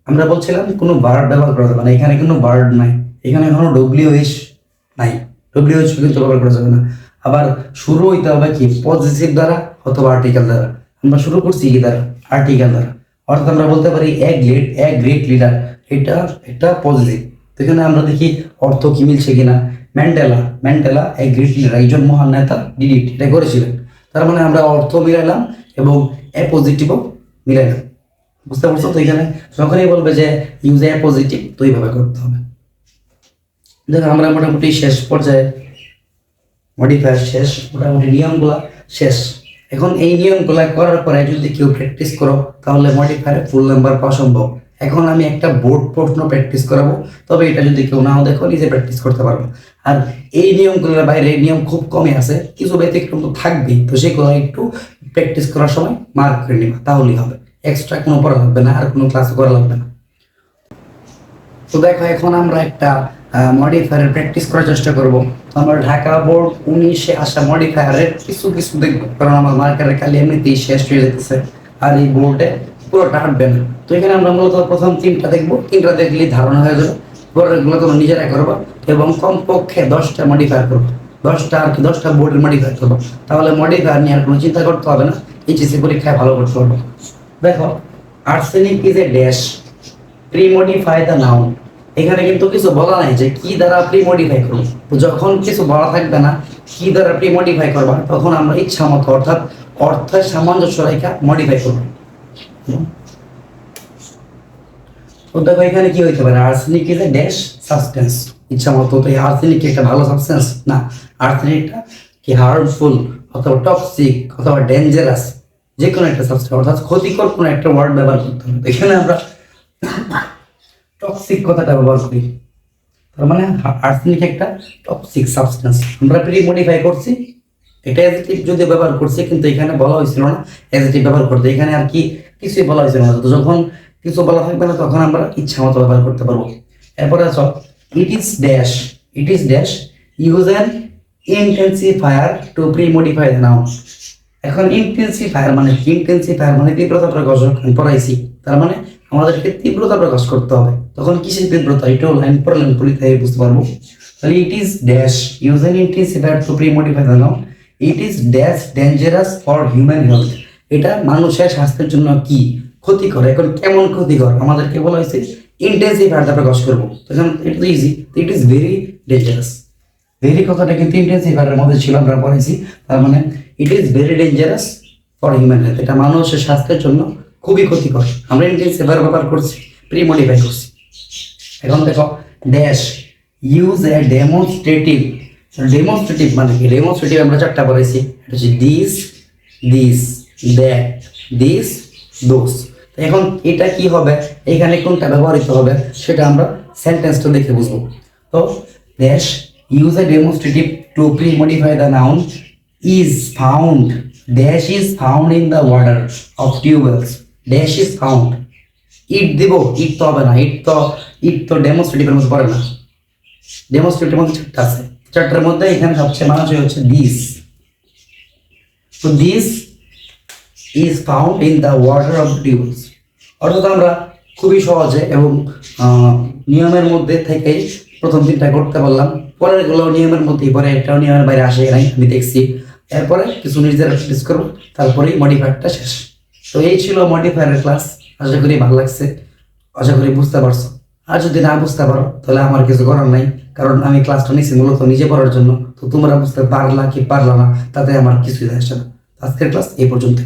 Speaker 1: আমরা বলছিলাম কোনো ভার্ব ব্যবহার করা যাবে না, এখানে কোনো ভার্ব নাই, এখানে কোনো ডব্লিউএইচ নাই, ডব্লিউএইচ কিন্তু ব্যবহার করা যাবে না। আবার শুরু হইতে হবে কি পজিটিভ দ্বারা অথবা আর্টিকেল দ্বারা। আমরা শুরু করছি কি দ্বারা? আর্টিকেল দ্বারা। অর্থাৎ আমরা বলতে পারি এ গ্রেট লিডার, এটা একটা পজিটিভ। তো এখানে আমরা দেখি অর্থ কি মিলছে কিনা। ম্যান্ডেলা এ গ্রেট লিডার, একজন মহান নেতা ডিড এটা করেছিলেন। তার মানে আমরা অর্থ মিলাইলাম এবং এ পজিটিভও মিলাইলাম। বুঝতে পারছো? তো এখানে যখনই বলবে যে ইউজ এ পজিটিভ, তো এইভাবে করতে হবে। দেখো আমরা মোটামুটি শেষ পর্যায়ে, মডিফায়ার শেষ, মোটামুটি নিয়মগুলা শেষ। এখন এই নিয়মগুলা করার পরে যদি কেউ প্র্যাকটিস করো তাহলে মডিফায়ারে ফুল নাম্বার পাওয়া সম্ভব। এখন আমি একটা বোর্ড প্রশ্ন প্র্যাকটিস করাবো, তবে এটা যদি কেউ নাও দেখো নিজে প্র্যাকটিস করতে পারবো। আর এই নিয়মগুলোর বাইরে নিয়ম খুব কমই আছে, কিছু ব্যতিক্রম তো থাকবেই, তো সেগুলো একটু প্র্যাকটিস করার সময় মার্ক করে নিবা, তাহলেই হবে। এক্সট্রা কোনো পড়া লাগবে না, আর কোনো ক্লাস করা লাগবে না। তো দেখো এখন আমরা একটা মডিফায়ারের প্র্যাকটিস করার চেষ্টা করব। তো আমরা ঢাকা বোর্ড 19-এ আসা মডিফায়ারের কিছু দেখবো, কারণ আমার মার্কারের খালি এমনিতেই শেষ হয়ে যেতেছে, আর এই বোর্ডে পুরোটা হাঁটবে না। তো এখানে আমরা মূলত প্রথম 3টা দেখবো, 3টা দেখলেই ধারণা হয়ে যাবে। পরেরগুলো তোমরা নিজেরা করবা এবং কমপক্ষে 10টা মডিফায়ার করবো, 10টা বোর্ডের মডিফায়ার করবো, তাহলে মডিফায়ার নিয়ে আর কোনো চিন্তা করতে হবে না, এইচএসসি পরীক্ষায় ভালো করতে পারবো। দেখো arsenic is a dash premodify the noun. এখানে কিন্তু কিছু বলা নাই যে কি দ্বারা প্রিমডিফাই করবো। তো যখন কিছু বলা থাকবে না কি দ্বারা প্রিমডিফাই করবা, তখন আমরা ইচ্ছা মতো অর্থাৎ অর্থের সামঞ্জস্য রেখা মডিফাই করবো। তো দেখো এখানে কি হইতে পারে, arsenic is a dash substance, ইচ্ছা মতো। তো এই আর্সেনিক একটা ভালো সাবস্টেন্স না, আর্সেনিকটা কি হার্মফুল অথবা টক্সিক অথবা ডেঞ্জারাস, যে কোনো একটা সাবস্টেন্স, অর্থাৎ ক্ষতিকর কোনো একটা ওয়ার্ড ব্যবহার করতে হবে। এখানে আমরা টক্সিক কথাটা ব্যবহার করি। তার মানে আর্সেনিক একটা টক্সিক সাবস্টেন্স। আমরা প্রি মডিফাই করছি, এটা অ্যাডজেক্টিভ যদি ব্যবহার করছি, কিন্তু এখানে বলা হয়েছিল না অ্যাডজেক্টিভ ব্যবহার করতে। এখানে আর কি কিছুই বলা হয়েছিল না, তো যখন কিছু বলা থাকবে না তখন আমরা ইচ্ছা মতো ব্যবহার করতে পারবো। এরপরে আছো it is dash, it is dash use an intensifier two premodify the noun. এখন ইন্টেন্সিফায়ার মানে কি? ইন্টেন্সিফায়ার মানে তীব্রতা প্রকাশক, আমি পড়াইছি। তার মানে আমাদেরকে তীব্রতা প্রকাশ করতে হবে। তখন কিসের তীব্রতা? এটাও লাইন পর লাইন পড়িতে বুঝতে পারবো। তাহলে it is dash use an intensifier two premodify the noun. It is dash dangerous for human health. এটা মানুষের স্বাস্থ্যের জন্য কি ক্ষতিকর। এখন কেমন ক্ষতিকর? আমাদেরকে বলা হয়েছে ইন্টেন্সিফায়ার দ্বারা প্রকাশ করবো। তখন এটা তো easy, it is very dangerous. Very কথাটা কিন্তু ইন্টেন্সিফায়ারের মধ্যে ছিল, আমরা পড়েছি। তার মানে it is very dangerous for human health, এটা মানুষের স্বাস্থ্যের জন্য খুবই ক্ষতিকর। আমরা ইন্টেন্সিফায়ার ব্যবহার করছি, প্রি মডিফাই করছি। এখন দেখো dash use a demonstrative. Demonstrative মানে কি? ডেমনস্ট্রেটিভ আমরা চারটা পড়েছি, এটা হচ্ছে দিস, দিস, দ্যাট, দিস, দোস। এখন এটা কি হবে, এখানে কোনটা ব্যবহৃত হবে সেটা আমরা সেন্টেন্সটা দেখে বুঝবো। তো dash use a demonstrative two premodify the noun is found, dash is found in the water of tubewells, dash is found। ইট দিব, ইট তো হবে না, ইট তো ডেমনস্ট্রেটিভের মধ্যে পড়ে না। ডেমনস্ট্রেটিভের মধ্যে চারটা আছে, চারটার মধ্যে এখানে সবচেয়ে মানুষই হচ্ছে দিস। তো this is found in the water of tubewells. অর্থাৎ আমরা খুবই সহজে এবং নিয়মের মধ্যে থেকে প্রথম দিনটা করতে পারলাম। পরের গুলো নিয়মের মধ্যেই পরে, একটাও নিয়মের বাইরে আসে নাই, আমি দেখছি। এরপরে কিছু নিজেরা প্র্যাকটিস করবো, তারপরেই মডিফায়ারটা শেষ। তো এই ছিল মডিফায়ারের ক্লাস। আশা করি ভালো লাগছে, আশা করি বুঝতে পারছো। আর যদি না বুঝতে পারো তাহলে আমার কিছু করার নাই, কারণ আমি ক্লাসটা নিচ্ছি মূলত নিজে পড়ার জন্য। তো তোমরা বুঝতে পারলা কি পারলা না তাতে আমার কিছুই আসে না। আজকের ক্লাস এই পর্যন্ত।